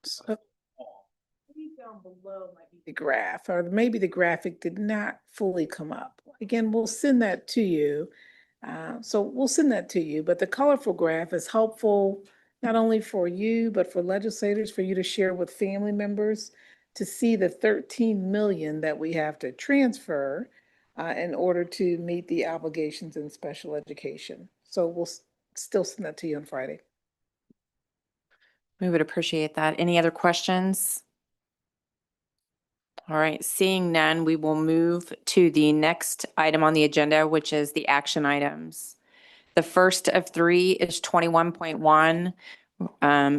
So down below might be the graph, or maybe the graphic did not fully come up. Again, we'll send that to you. So we'll send that to you, but the colorful graph is helpful not only for you, but for legislators, for you to share with family members to see the 13 million that we have to transfer in order to meet the obligations in special education. So we'll still send that to you on Friday. We would appreciate that. Any other questions? All right, seeing none, we will move to the next item on the agenda, which is the action items. The first of three is 21.1,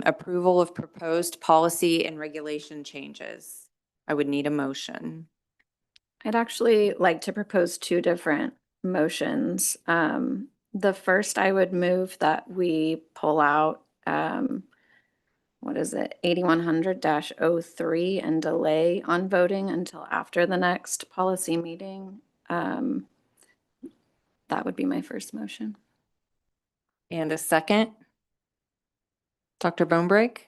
approval of proposed policy and regulation changes. I would need a motion. I'd actually like to propose two different motions. The first, I would move that we pull out, what is it, 8100-03 and delay on voting until after the next policy meeting. That would be my first motion. And a second? Dr. Bonebrake,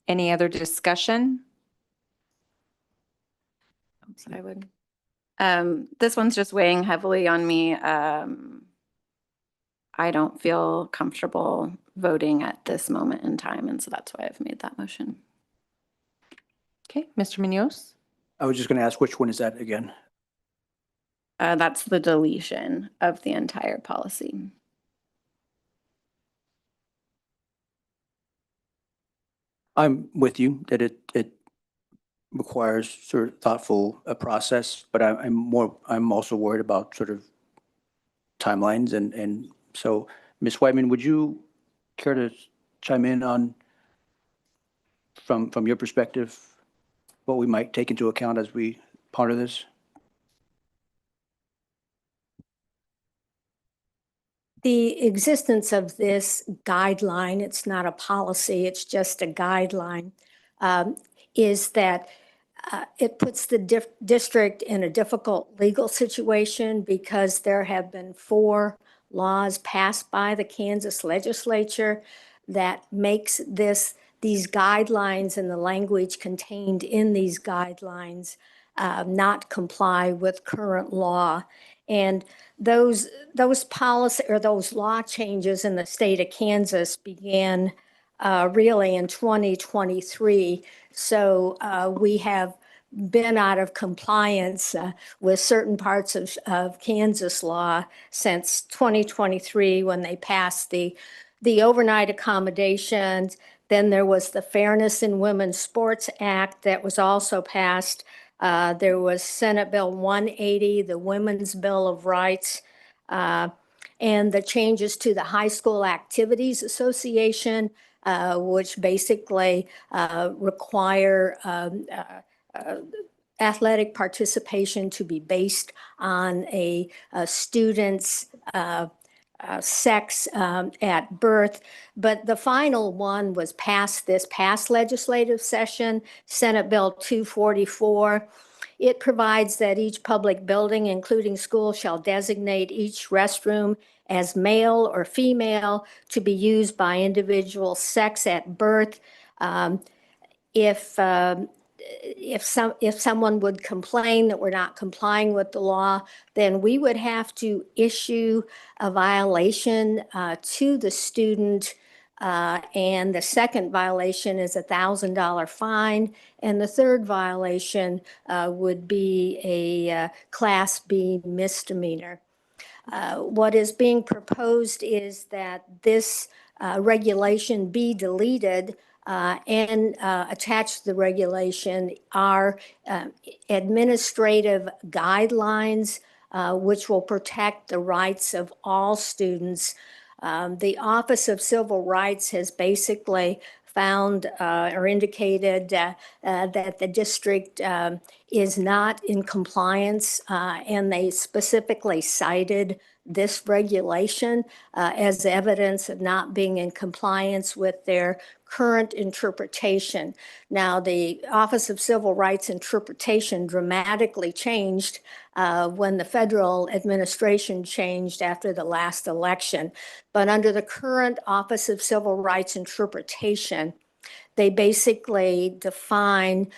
any other discussion? So I would, this one's just weighing heavily on me. I don't feel comfortable voting at this moment in time, and so that's why I've made that motion. Okay, Mr. Munoz? I was just going to ask, which one is that again? That's the deletion of the entire policy. I'm with you that it requires sort of thoughtful process, but I'm also worried about sort of timelines and so Ms. Whiteman, would you care to chime in on from your perspective what we might take into account as we ponder this? The existence of this guideline, it's not a policy, it's just a guideline, is that it puts the district in a difficult legal situation because there have been 4 laws passed by the Kansas legislature that makes these guidelines and the language contained in these guidelines not comply with current law. And those policy or those law changes in the state of Kansas began really in 2023. So we have been out of compliance with certain parts of Kansas law since 2023 when they passed the overnight accommodations. Then there was the Fairness in Women's Sports Act that was also passed. There was Senate Bill 180, the Women's Bill of Rights, and the changes to the High School Activities Association, which basically require athletic participation to be based on a student's sex at birth. But the final one was passed this past legislative session, Senate Bill 244. It provides that each public building, including schools, shall designate each restroom as male or female to be used by individual sex at birth. If someone would complain that we're not complying with the law, then we would have to issue a violation to the student. And the second violation is $1,000 fine. And the third violation would be a Class B misdemeanor. What is being proposed is that this regulation be deleted and attached to the regulation are administrative guidelines which will protect the rights of all students. The Office of Civil Rights has basically found or indicated that the district is not in compliance, and they specifically cited this regulation as evidence of not being in compliance with their current interpretation. Now, the Office of Civil Rights interpretation dramatically changed when the federal administration changed after the last election. But under the current Office of Civil Rights interpretation, they basically define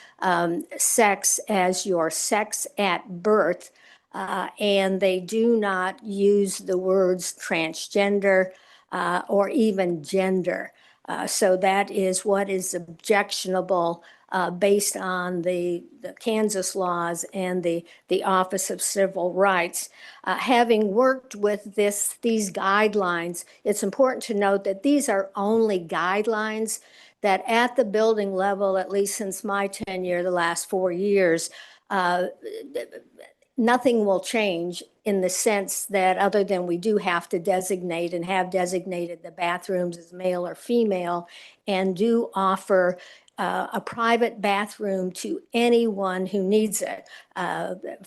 sex as your sex at birth, and they do not use the words transgender or even gender. So that is what is objectionable based on the Kansas laws and the Office of Civil Rights. Having worked with these guidelines, it's important to note that these are only guidelines that at the building level, at least since my tenure, the last 4 years, nothing will change in the sense that other than we do have to designate and have designated the bathrooms as male or female and do offer a private bathroom to anyone who needs it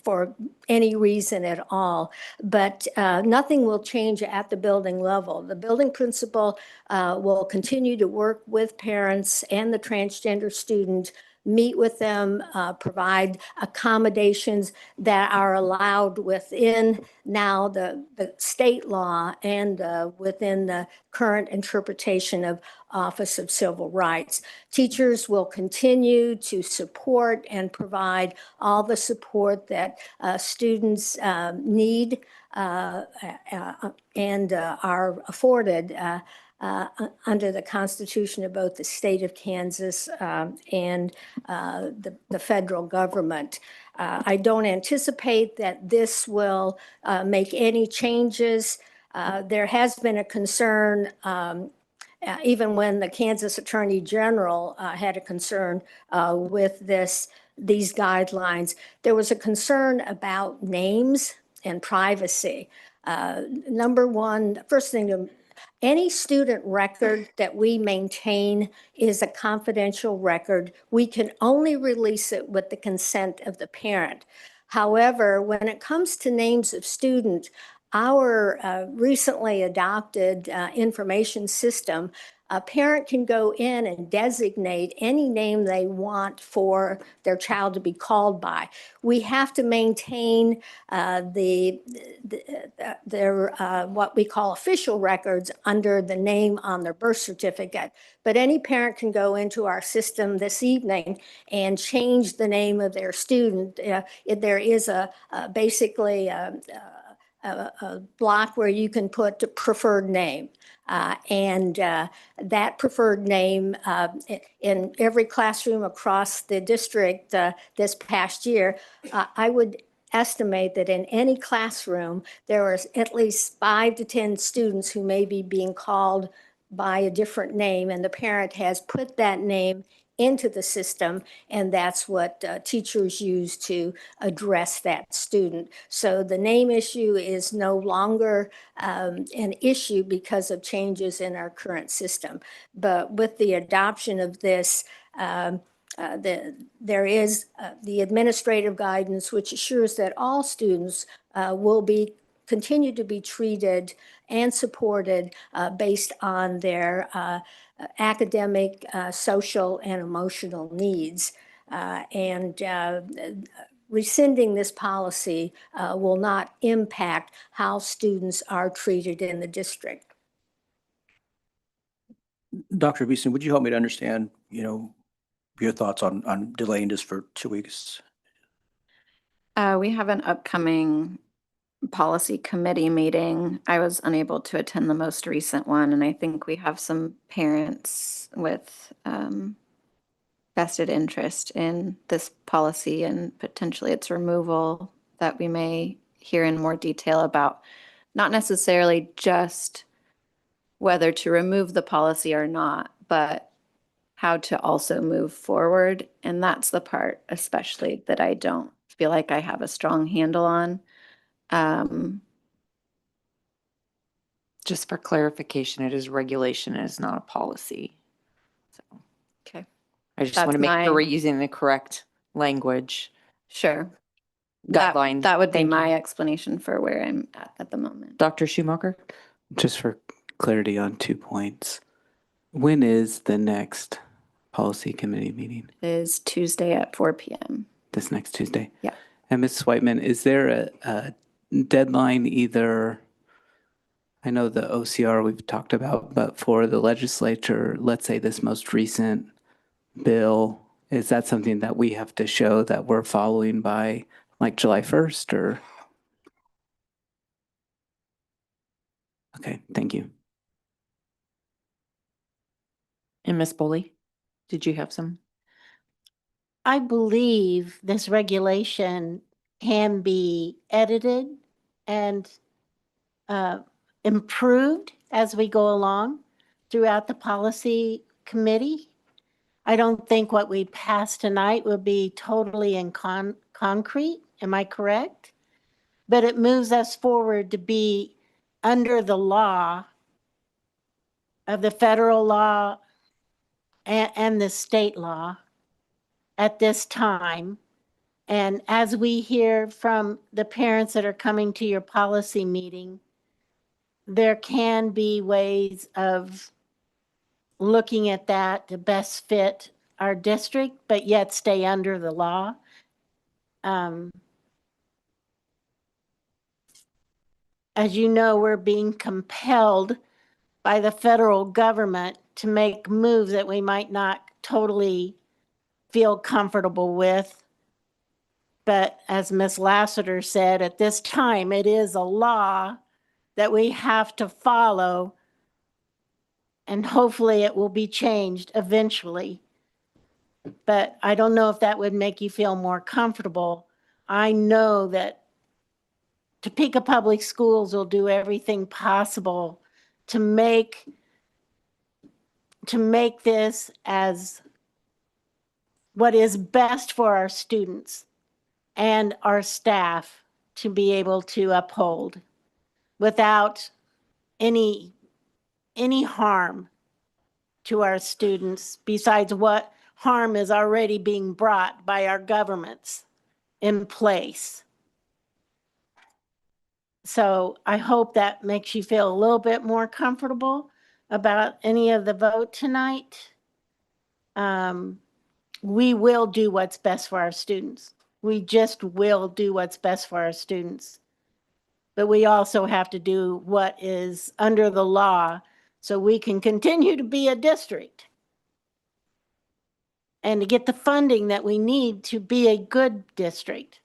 for any reason at all. But nothing will change at the building level. The building principal will continue to work with parents and the transgender student, meet with them, provide accommodations that are allowed within now the state law and within the current interpretation of Office of Civil Rights. Teachers will continue to support and provide all the support that students need and are afforded under the Constitution of both the state of Kansas and the federal government. I don't anticipate that this will make any changes. There has been a concern, even when the Kansas Attorney General had a concern with these guidelines, there was a concern about names and privacy. Number one, first thing, any student record that we maintain is a confidential record. We can only release it with the consent of the parent. However, when it comes to names of students, our recently adopted information system, a parent can go in and designate any name they want for their child to be called by. We have to maintain their what we call official records under the name on their birth certificate. But any parent can go into our system this evening and change the name of their student. There is basically a block where you can put a preferred name. And that preferred name in every classroom across the district this past year, I would estimate that in any classroom, there are at least 5 to 10 students who may be being called by a different name, and the parent has put that name into the system, and that's what teachers use to address that student. So the name issue is no longer an issue because of changes in our current system. But with the adoption of this, there is the administrative guidance, which assures that all students will continue to be treated and supported based on their academic, social, and emotional needs. Rescinding this policy will not impact how students are treated in the district. Dr. Beeson, would you help me to understand, your thoughts on delaying this for 2 weeks? We have an upcoming policy committee meeting. I was unable to attend the most recent one, and I think we have some parents with vested interest in this policy and potentially its removal that we may hear in more detail about, not necessarily just whether to remove the policy or not, but how to also move forward. And that's the part especially that I don't feel like I have a strong handle on. Just for clarification, it is regulation, it is not a policy. So okay. I just want to make sure we're using the correct language. Sure. Guidelines. That would be my explanation for where I'm at the moment. Dr. Schumacher? Just for clarity on 2 points. When is the next policy committee meeting? It is Tuesday at 4 p.m. This next Tuesday? Yeah. And Ms. Whiteman, is there a deadline either, I know the OCR we've talked about, but for the legislature, let's say this most recent bill, is that something that we have to show that we're following by like July 1st or? Okay, thank you. And Ms. Boley, did you have some? I believe this regulation can be edited and improved as we go along throughout the policy committee. I don't think what we pass tonight will be totally in concrete. Am I correct? But it moves us forward to be under the law of the federal law and the state law at this time. And as we hear from the parents that are coming to your policy meeting, there can be ways of looking at that to best fit our district, but yet stay under the law. As you know, we're being compelled by the federal government to make moves that we might not totally feel comfortable with. But as Ms. Lassiter said, at this time, it is a law that we have to follow, and hopefully it will be changed eventually. But I don't know if that would make you feel more comfortable. I know that Topeka Public Schools will do everything possible to make this as what is best for our students and our staff to be able to uphold without any harm to our students besides what harm is already being brought by our governments in place. So I hope that makes you feel a little bit more comfortable about any of the vote tonight. We will do what's best for our students. We just will do what's best for our students. But we also have to do what is under the law so we can continue to be a district and to get the funding that we need to be a good district.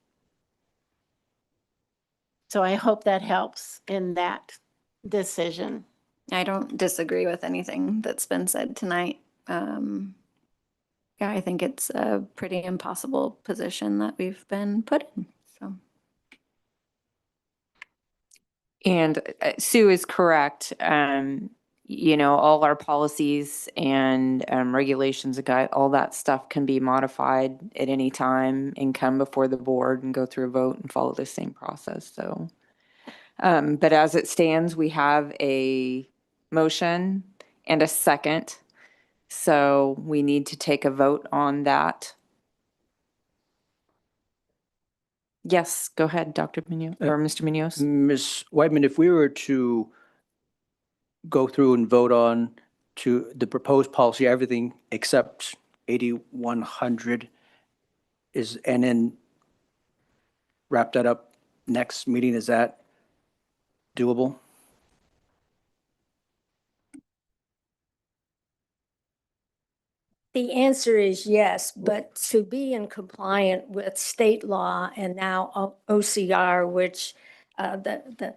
So I hope that helps in that decision. I don't disagree with anything that's been said tonight. Yeah, I think it's a pretty impossible position that we've been put in, so. And Sue is correct. You know, all our policies and regulations, all that stuff can be modified at any time and come before the board and go through a vote and follow the same process. So, but as it stands, we have a motion and a second. So we need to take a vote on that. Yes, go ahead, Dr. Munoz or Mr. Munoz. Ms. Whiteman, if we were to go through and vote on to the proposed policy, everything except 8100 and then wrap that up next meeting, is that doable? The answer is yes, but to be in compliant with state law and now OCR, which the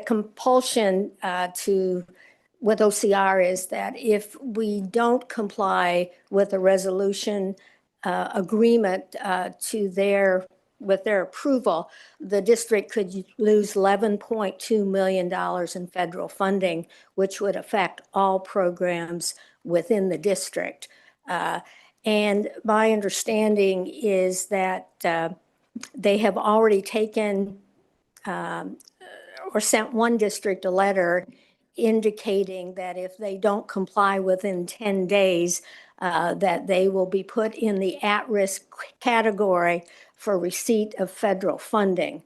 compulsion with OCR is that if we don't comply with a resolution agreement with their approval, the district could lose $11.2 million in federal funding, which would affect all programs within the district. And my understanding is that they have already taken or sent one district a letter indicating that if they don't comply within 10 days, that they will be put in the at-risk category for receipt of federal funding,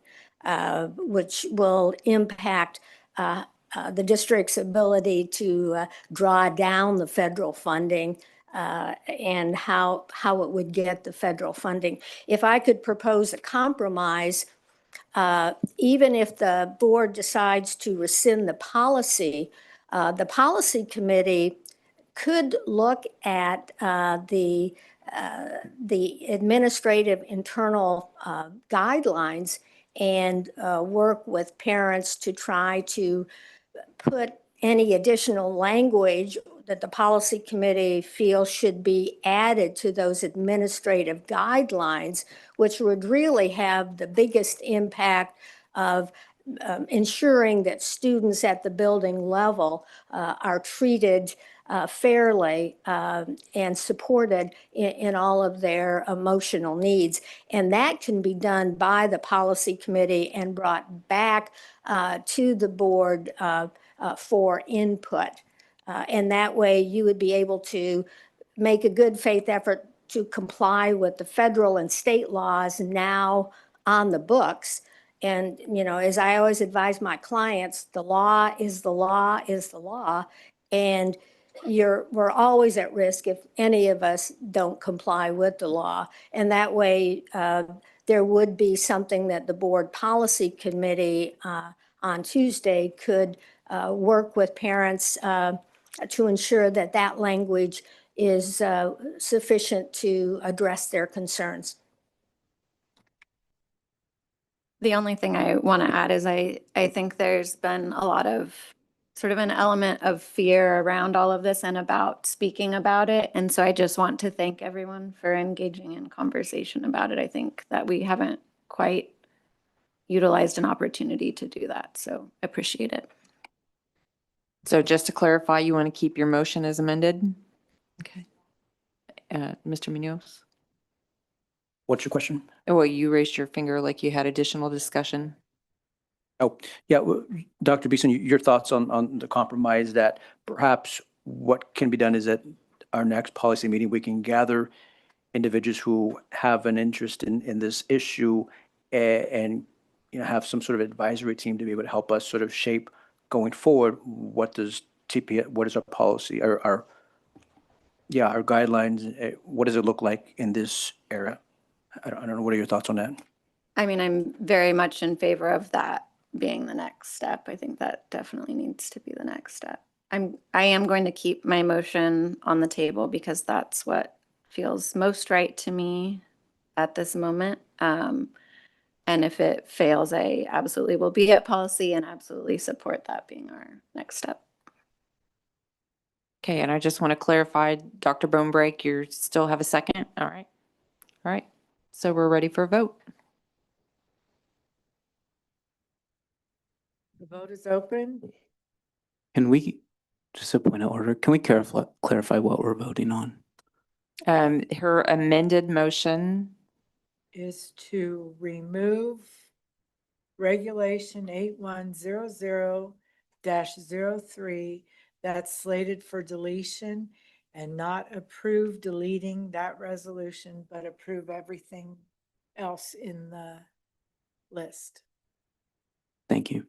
which will impact the district's ability to draw down the federal funding and how it would get the federal funding. If I could propose a compromise, even if the board decides to rescind the policy committee could look at the administrative internal guidelines and work with parents to try to put any additional language that the policy committee feels should be added to those administrative guidelines, which would really have the biggest impact of ensuring that students at the building level are treated fairly and supported in all of their emotional needs. And that can be done by the policy committee and brought back to the board for input. And that way you would be able to make a good faith effort to comply with the federal and state laws now on the books. And, you know, as I always advise my clients, the law is the law is the law. And we're always at risk if any of us don't comply with the law. And that way, there would be something that the board policy committee on Tuesday could work with parents to ensure that that language is sufficient to address their concerns. The only thing I want to add is I think there's been a lot of sort of an element of fear around all of this and about speaking about it. And so I just want to thank everyone for engaging in conversation about it. I think that we haven't quite utilized an opportunity to do that. So I appreciate it. So just to clarify, you want to keep your motion as amended? Okay. Mr. Munoz? What's your question? Well, you raised your finger like you had additional discussion. Oh, yeah, Dr. Beeson, your thoughts on the compromise that perhaps what can be done is at our next policy meeting, we can gather individuals who have an interest in this issue and, you know, have some sort of advisory team to be able to help us sort of shape going forward. What is our policy, our guidelines? What does it look like in this era? I don't know. What are your thoughts on that? I mean, I'm very much in favor of that being the next step. I think that definitely needs to be the next step. I am going to keep my motion on the table because that's what feels most right to me at this moment. And if it fails, I absolutely will be at policy and absolutely support that being our next step. Okay, and I just want to clarify, Dr. Bonebrake, you still have a second? All right. All right. So we're ready for a vote. The vote is open. Can we, just a point of order, can we clarify what we're voting on? Her amended motion Is to remove regulation 8100-03 that's slated for deletion and not approve deleting that resolution, but approve everything else in the list. Thank you.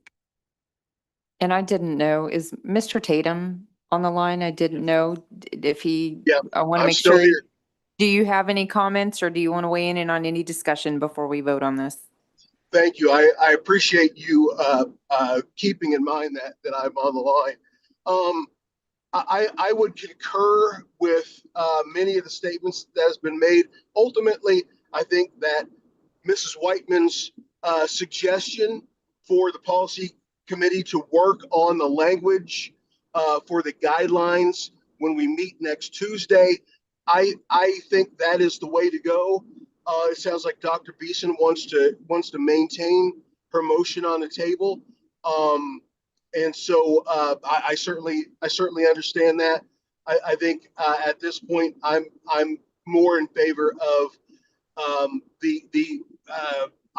and I didn't know, is Mr. Tatum on the line? I didn't know if he, Yeah, I want to I'm make still sure. here. Do you have any comments or do you want to weigh in on any discussion before we vote on this? Thank you. I appreciate you keeping in mind that I'm on the line. I would concur with many of the statements that has been made. Ultimately, I think that Mrs. Whiteman's suggestion for the policy committee to work on the language for the guidelines when we meet next Tuesday, I think that is the way to go. It sounds like Dr. Beeson wants to maintain her motion on the table. And so I certainly understand that. I think at this point I'm more in favor of the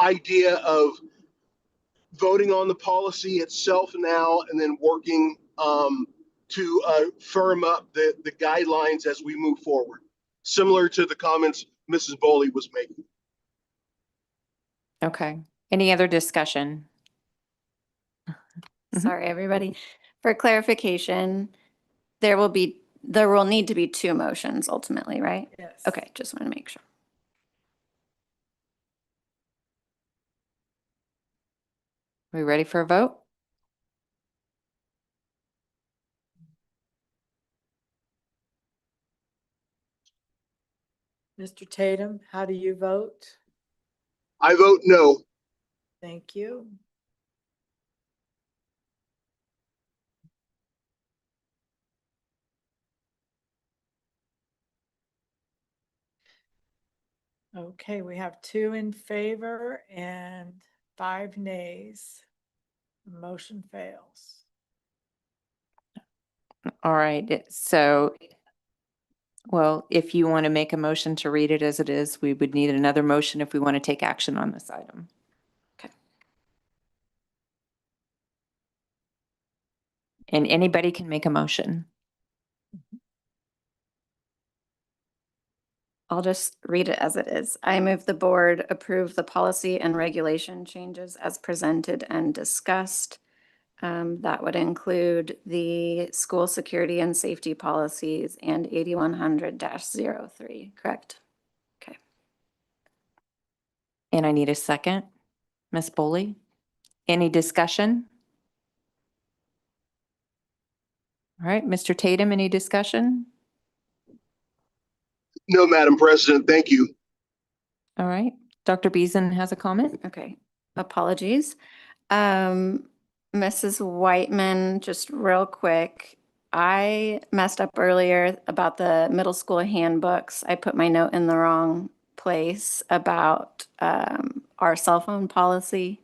idea of voting on the policy itself now and then working to firm up the guidelines as we move forward, similar to the comments Mrs. Boley was making. Okay. Any other discussion? Sorry, everybody. For clarification, there will need to be two motions ultimately, right? Yes. Okay, just want to make sure. We ready for a vote? Mr. Tatum, how do you vote? I vote no. Thank you. Okay, we have 2 in favor and 5 nays. The motion fails. All right. So, well, if you want to make a motion to read it as it is, we would need another motion if we want to take action on this item. Okay. And anybody can make a motion. I'll just read it as it is. I move the board approve the policy and regulation changes as presented and discussed. That would include the school security and safety policies and 8100-03, correct? Okay. And I need a second. Ms. Boley? Any discussion? All right, Mr. Tatum, any discussion? No, Madam President, thank you. All right, Dr. Beeson has a comment? Okay, apologies. Mrs. Whiteman, just real quick, I messed up earlier about the middle school handbooks. I put my note in the wrong place about our cell phone policy.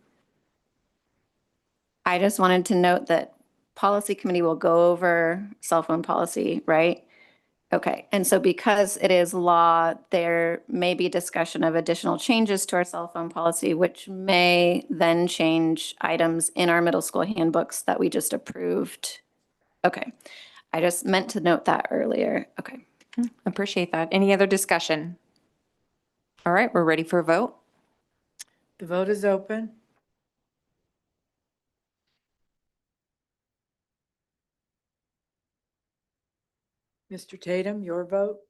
I just wanted to note that policy committee will go over cell phone policy, right? Okay, and so because it is law, there may be discussion of additional changes to our cell phone policy, which may then change items in our middle school handbooks that we just approved. Okay, I just meant to note that earlier. Okay. Appreciate that. Any other discussion? All right, we're ready for a vote. The vote is open. Mr. Tatum, your vote?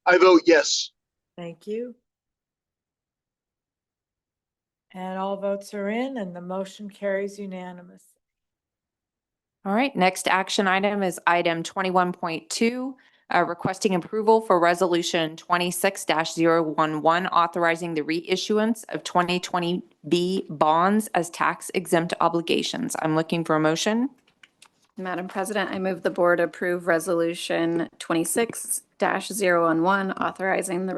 I vote yes. Thank you. And all votes are in and the motion carries unanimous. All right, next action item is item 21.2, requesting approval for resolution 26-011, authorizing the reissuance of 2020B bonds as tax exempt obligations. I'm looking for a motion. Madam President, I move the board approve resolution 26-011, authorizing the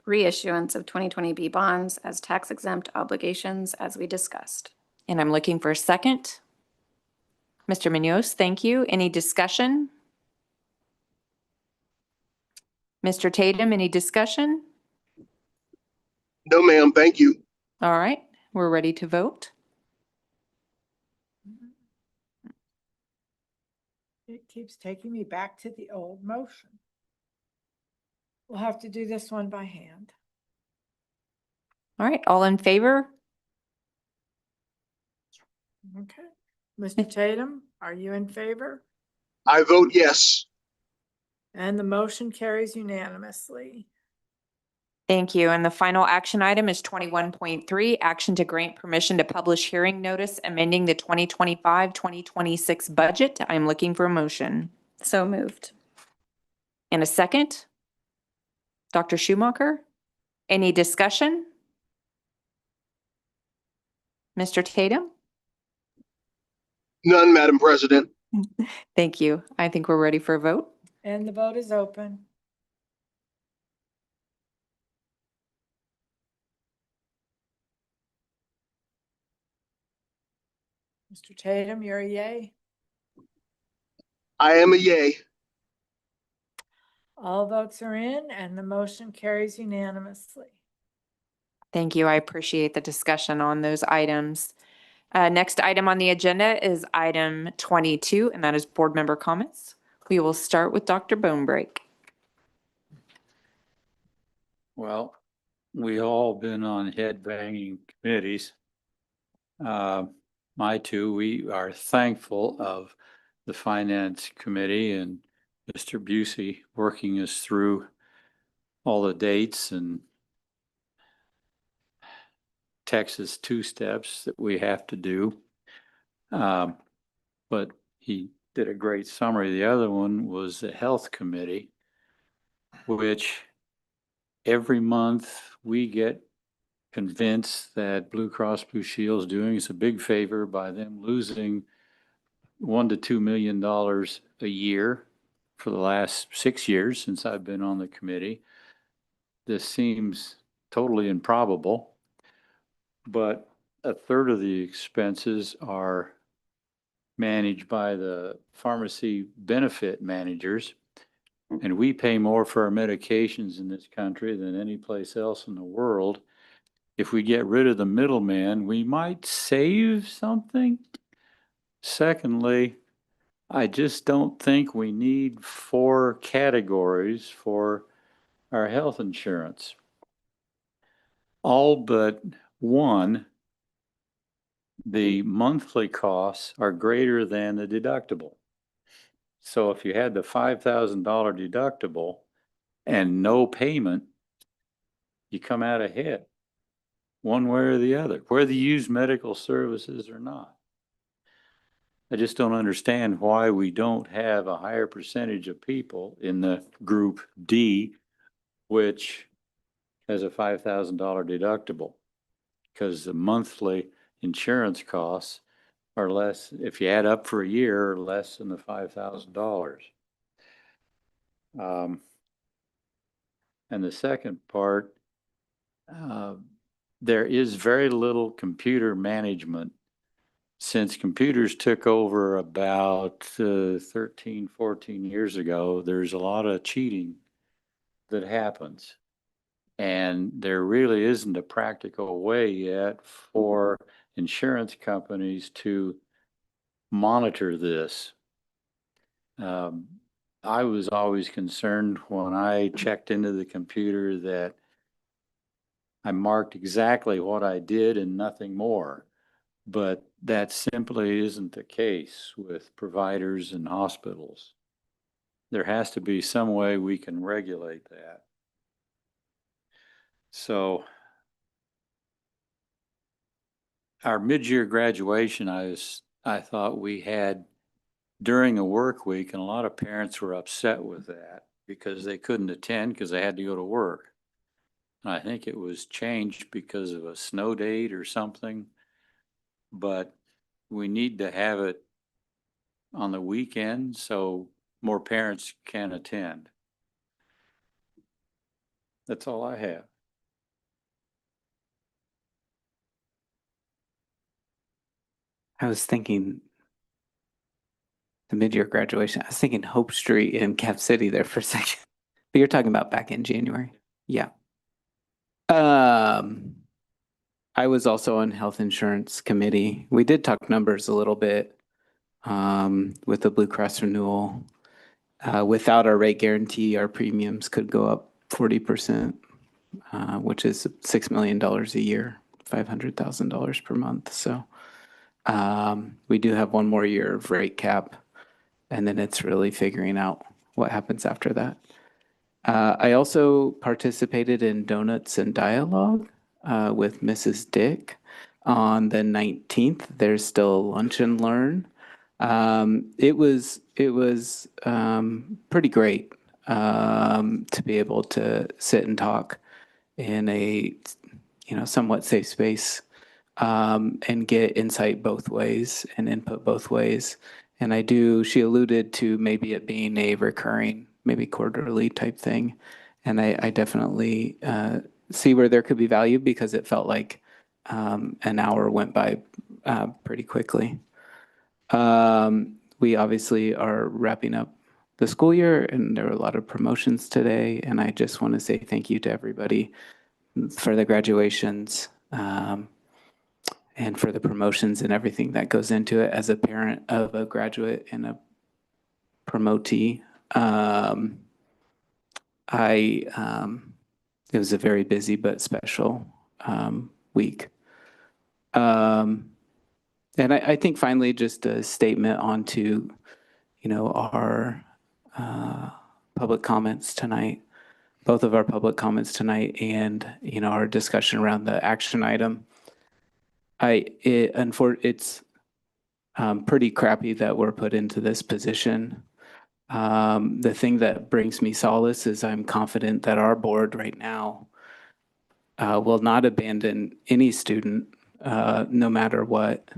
reissuance of 2020B bonds as tax exempt obligations as we discussed. And I'm looking for a second. Mr. Munoz, thank you. Any discussion? Mr. Tatum, any discussion? No, ma'am, thank you. All right, we're ready to vote. It keeps taking me back to the old motion. We'll have to do this one by hand. All right, all in favor? Okay. Mr. Tatum, are you in favor? I vote yes. And the motion carries unanimously. Thank you. And the final action item is 21.3, action to grant permission to publish hearing notice amending the 2025-2026 budget. I'm looking for a motion. So moved. And a second? Dr. Schumacher? Any discussion? Mr. Tatum? None, Madam President. Thank you. I think we're ready for a vote. And the vote is open. Mr. Tatum, you're a yay. I am a yay. All votes are in and the motion carries unanimously. Thank you. I appreciate the discussion on those items. Next item on the agenda is item 22, and that is board member comments. We will start with Dr. Bonebreak. Well, we all been on head banging committees. My two, we are thankful of the Finance Committee and Mr. Busey working us through all the dates and Texas two steps that we have to do. But he did a great summary. The other one was the Health Committee, which every month we get convinced that Blue Cross Blue Shield is doing us a big favor by them losing $1 to $2 million a year for the last 6 years since I've been on the committee. This seems totally improbable, but a third of the expenses are managed by the pharmacy benefit managers. And we pay more for our medications in this country than any place else in the world. If we get rid of the middleman, we might save something. Secondly, I just don't think we need 4 categories for our health insurance. All but one, the monthly costs are greater than the deductible. So if you had the $5,000 deductible and no payment, you come out ahead, one way or the other, whether you use medical services or not. I just don't understand why we don't have a higher percentage of people in the group D, which has a $5,000 deductible, because the monthly insurance costs are less, if you add up for a year, less than the $5,000. And the second part, there is very little computer management. Since computers took over about 13, 14 years ago, there's a lot of cheating that happens. And there really isn't a practical way yet for insurance companies to monitor this. I was always concerned when I checked into the computer that I marked exactly what I did and nothing more. But that simply isn't the case with providers and hospitals. There has to be some way we can regulate that. So our mid-year graduation, I thought we had during a work week, and a lot of parents were upset with that because they couldn't attend because they had to go to work. And I think it was changed because of a snow date or something, but we need to have it on the weekend so more parents can attend. That's all I have. I was thinking the mid-year graduation, I was thinking Hope Street in Cap City there for a second. But you're talking about back in January. Yeah. I was also on Health Insurance Committee. We did talk numbers a little bit with the Blue Cross renewal. Without our rate guarantee, our premiums could go up 40%, which is $6 million a year, $500,000 per month. So we do have one more year of rate cap, and then it's really figuring out what happens after that. I also participated in Donuts and Dialogue with Mrs. Dick on the 19th. There's still lunch and learn. It was pretty great to be able to sit and talk in a somewhat safe space and get insight both ways and input both ways. And she alluded to maybe it being a recurring, maybe quarterly type thing. And I definitely see where there could be value because it felt like an hour went by pretty quickly. We obviously are wrapping up the school year and there were a lot of promotions today. And I just want to say thank you to everybody for the graduations and for the promotions and everything that goes into it. As a parent of a graduate and a promotee, it was a very busy but special week. And I think finally just a statement onto, our public comments tonight, both of our public comments tonight and, our discussion around the action item. It's pretty crappy that we're put into this position. The thing that brings me solace is I'm confident that our board right now will not abandon any student, no matter what.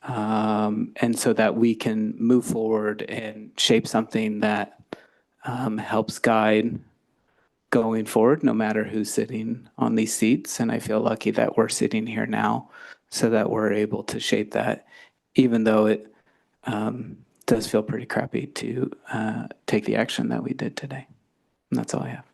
And so that we can move forward and shape something that helps guide going forward, no matter who's sitting on these seats. And I feel lucky that we're sitting here now so that we're able to shape that, even though it does feel pretty crappy to take the action that we did today. And that's all I have.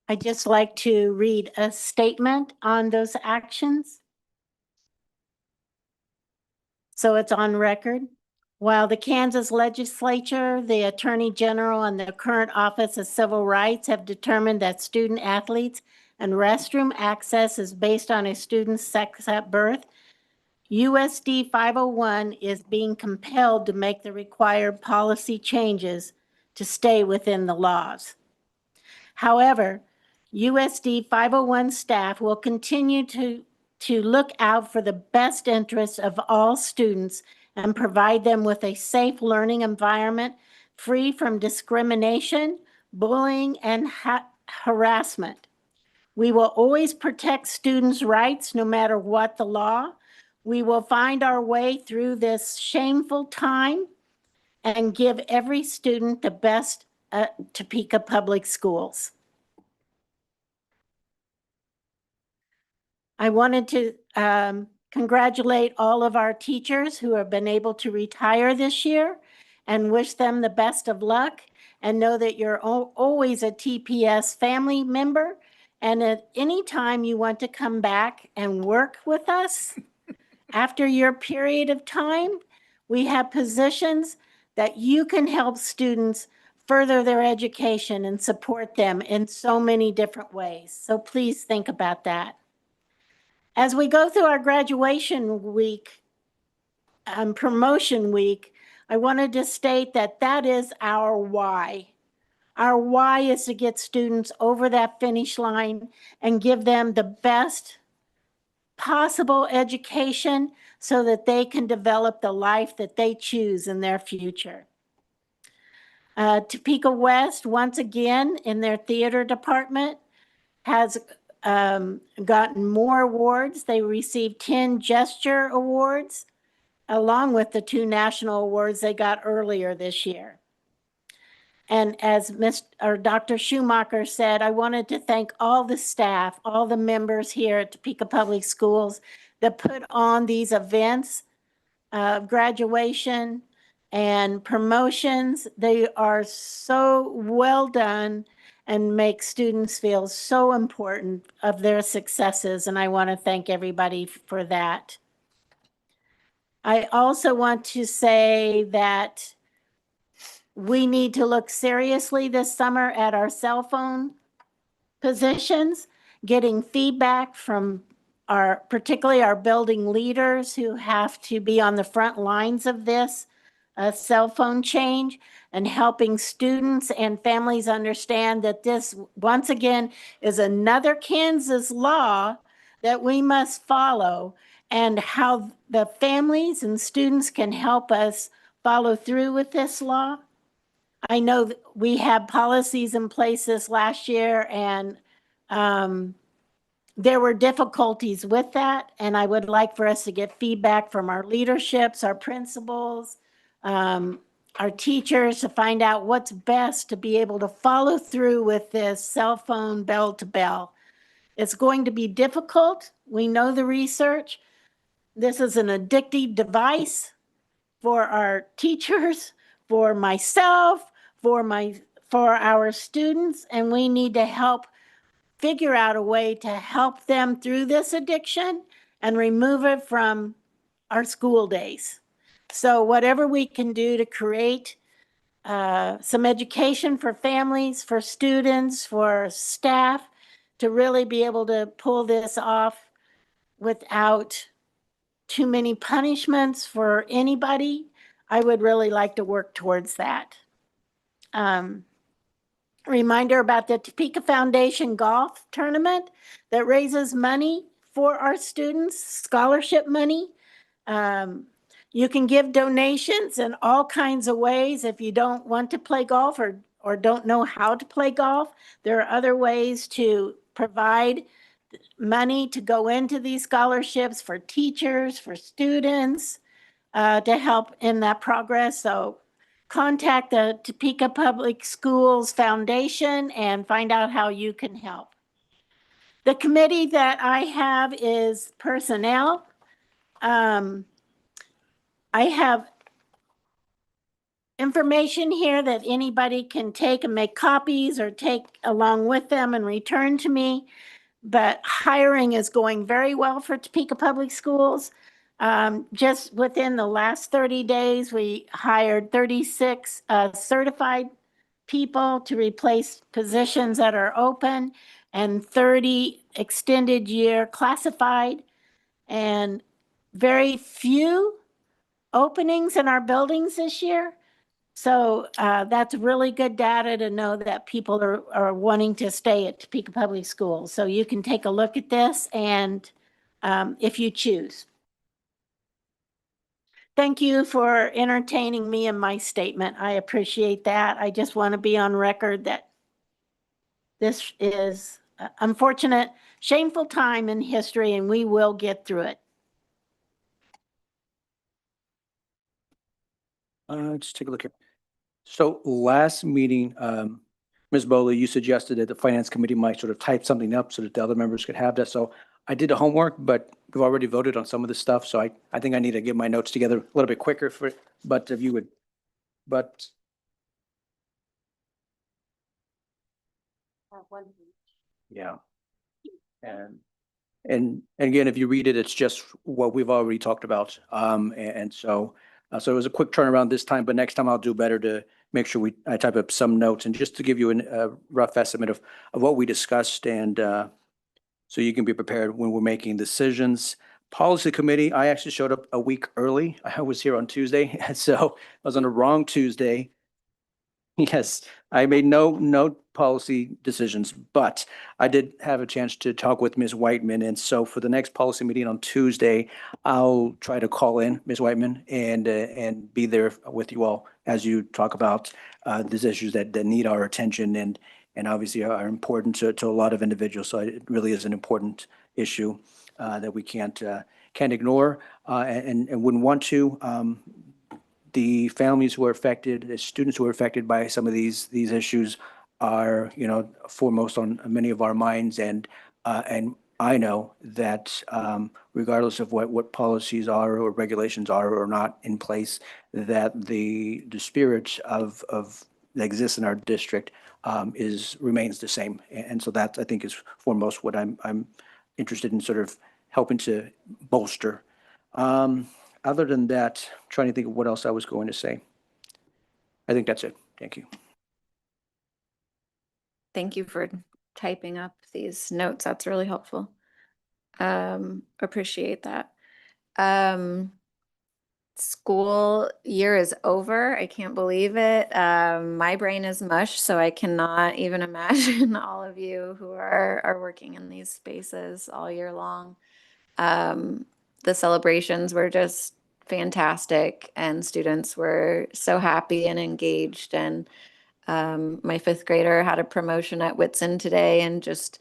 I'd just like to read a statement on those actions. so it's on record. While the Kansas legislature, the Attorney General, and the current Office of Civil Rights have determined that student athletes and restroom access is based on a student's sex at birth, USD 501 is being compelled to make the required policy changes to stay within the laws. However, USD 501 staff will continue to look out for the best interests of all students and provide them with a safe learning environment free from discrimination, bullying, and harassment. We will always protect students' rights no matter what the law. We will find our way through this shameful time and give every student the best at Topeka Public Schools. I wanted to congratulate all of our teachers who have been able to retire this year and wish them the best of luck, and know that you're always a TPS family member. And at any time you want to come back and work with us after your period of time, we have positions that you can help students further their education and support them in so many different ways. So please think about that. As we go through our graduation week, promotion week, I wanted to state that that is our why. Our why is to get students over that finish line and give them the best possible education so that they can develop the life that they choose in their future. Topeka West, once again, in their theater department, has gotten more awards. They received 10 Gesture Awards, along with the 2 national awards they got earlier this year. And as Dr. Schumacher said, I wanted to thank all the staff, all the members here at Topeka Public Schools that put on these events, graduation and promotions. They are so well done and make students feel so important of their successes. And I want to thank everybody for that. I also want to say that we need to look seriously this summer at our cell phone positions, getting feedback from particularly our building leaders who have to be on the front lines of this cell phone change, and helping students and families understand that this, once again, is another Kansas law that we must follow, and how the families and students can help us follow through with this law. I know that we had policies in place this last year, and there were difficulties with that. And I would like for us to get feedback from our leaderships, our principals, our teachers, to find out what's best to be able to follow through with this cell phone bell to bell. It's going to be difficult. We know the research. This is an addictive device for our teachers, for myself, for our students, and we need to help figure out a way to help them through this addiction and remove it from our school days. So whatever we can do to create some education for families, for students, for staff, to really be able to pull this off without too many punishments for anybody, I would really like to work towards that. Reminder about the Topeka Foundation Golf Tournament that raises money for our students, scholarship money. You can give donations in all kinds of ways. If you don't want to play golf or don't know how to play golf, there are other ways to provide money to go into these scholarships for teachers, for students, to help in that progress. So contact the Topeka Public Schools Foundation and find out how you can help. The committee that I have is personnel. I have information here that anybody can take and make copies or take along with them and return to me. But hiring is going very well for Topeka Public Schools. Just within the last 30 days, we hired 36 certified people to replace positions that are open and 30 extended year classified, and very few openings in our buildings this year. So that's really good data to know that people are wanting to stay at Topeka Public Schools. So you can take a look at this and if you choose. Thank you for entertaining me in my statement. I appreciate that. I just want to be on record that this is an unfortunate, shameful time in history, and we will get through it. Let's take a look here. So last meeting, Ms. Bowley, you suggested that the finance committee might sort of type something up so that the other members could have that. So I did the homework, but we've already voted on some of this stuff. So I think I need to get my notes together a little bit quicker for it. But if you would, but yeah. And again, if you read it, it's just what we've already talked about. So it was a quick turnaround this time, but next time I'll do better to make sure I type up some notes and just to give you a rough estimate of what we discussed, and so you can be prepared when we're making decisions. Policy committee, I actually showed up a week early. I was here on Tuesday, and so I was on the wrong Tuesday. Yes, I made no policy decisions, but I did have a chance to talk with Ms. Whiteman. And so for the next policy meeting on Tuesday, I'll try to call in Ms. Whiteman and be there with you all as you talk about these issues that need our attention and obviously are important to a lot of individuals. So it really is an important issue that we can't ignore and wouldn't want to. The families who are affected, the students who are affected by some of these issues are, foremost on many of our minds. And I know that regardless of what policies are or regulations are or not in place, that the spirit of that exists in our district remains the same. And so that, I think, is foremost what I'm interested in sort of helping to bolster. Other than that, I'm trying to think of what else I was going to say. I think that's it. Thank you. Thank you for typing up these notes. That's really helpful. Appreciate that. School year is over. I can't believe it. My brain is mush, so I cannot even imagine all of you who are working in these spaces all year long. The celebrations were just fantastic, and students were so happy and engaged. And my fifth grader had a promotion at Whitson today, and just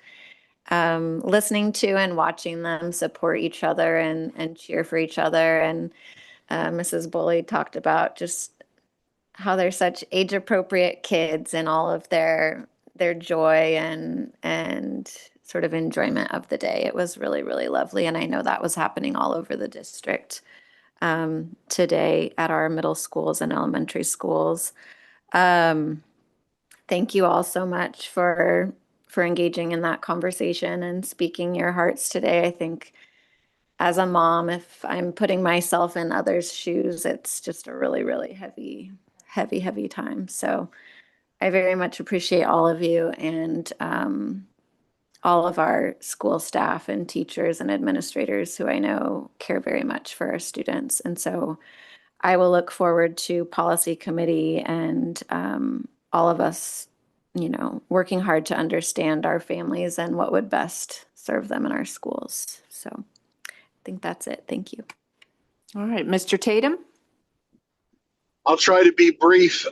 listening to and watching them support each other and cheer for each other. And Mrs. Bully talked about just how they're such age-appropriate kids and all of their joy and sort of enjoyment of the day. It was really, really lovely. And I know that was happening all over the district today at our middle schools and elementary schools. Thank you all so much for engaging in that conversation and speaking your hearts today. I think as a mom, if I'm putting myself in others' shoes, it's just a really, really heavy, heavy, heavy time. So I very much appreciate all of you and all of our school staff and teachers and administrators who I know care very much for our students. And so I will look forward to policy committee and all of us, working hard to understand our families and what would best serve them in our schools. So I think that's it. Thank you. All right, Mr. Tatum. I'll try to be brief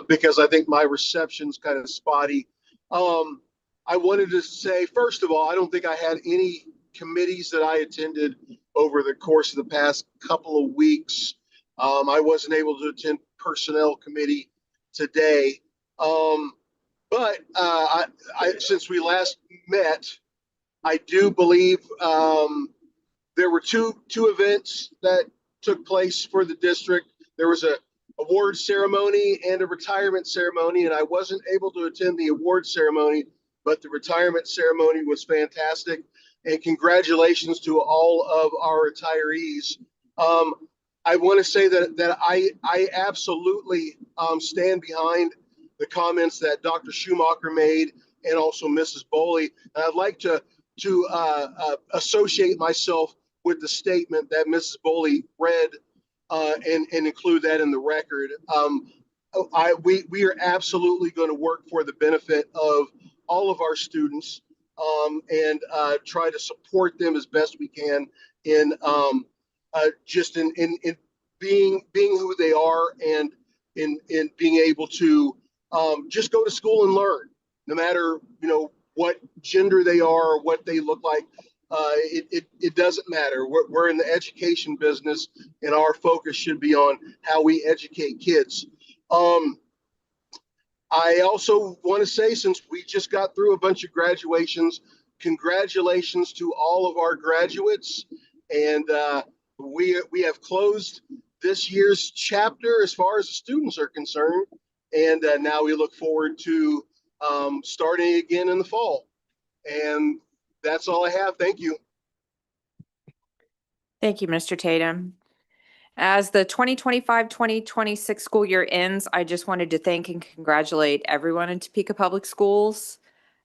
because I think my reception's kind of spotty. I wanted to say, first of all, I don't think I had any committees that I attended over the course of the past couple of weeks. I wasn't able to attend personnel committee today. But since we last met, I do believe there were two events that took place for the district. There was a award ceremony and a retirement ceremony, and I wasn't able to attend the award ceremony, but the retirement ceremony was fantastic. And congratulations to all of our retirees I want to say that I absolutely stand behind the comments that Dr. Schumacher made and also Mrs. Boley. And I'd like to associate myself with the statement that Mrs. Boley read and include that in the record. We are absolutely going to work for the benefit of all of our students and try to support them as best we can in just in being who they are and in being able to just go to school and learn, no matter what gender they are or what they look like. It doesn't matter. We're in the education business, and our focus should be on how we educate kids. I also want to say, since we just got through a bunch of graduations, congratulations to all of our graduates. And we have closed this year's chapter as far as the students are concerned. And now we look forward to starting again in the fall. And that's all I have. Thank you. Thank you, Mr. Tatum. As the 2025-2026 school year ends, I just wanted to thank and congratulate everyone in Topeka Public Schools.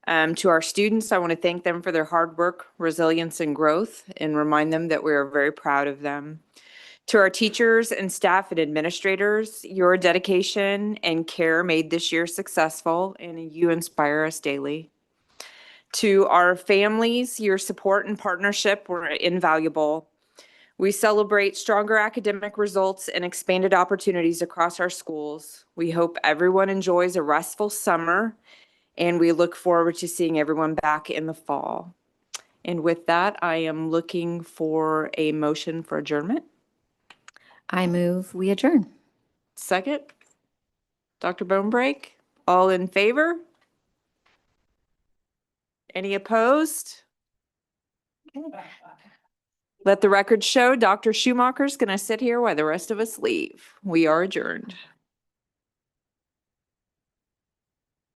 To our students, I want to thank them for their hard work, resilience, and growth, and remind them that we are very proud of them. To our teachers and staff and administrators, your dedication and care made this year successful, and you inspire us daily. To our families, your support and partnership were invaluable. We celebrate stronger academic results and expanded opportunities across our schools. We hope everyone enjoys a restful summer, and we look forward to seeing everyone back in the fall. And with that, I am looking for a motion for adjournment. I move we adjourn. Second, Dr. Bonebrake, all in favor? Any opposed? Okay. Let the record show Dr. Schumacher's going to sit here while the rest of us leave. We are adjourned.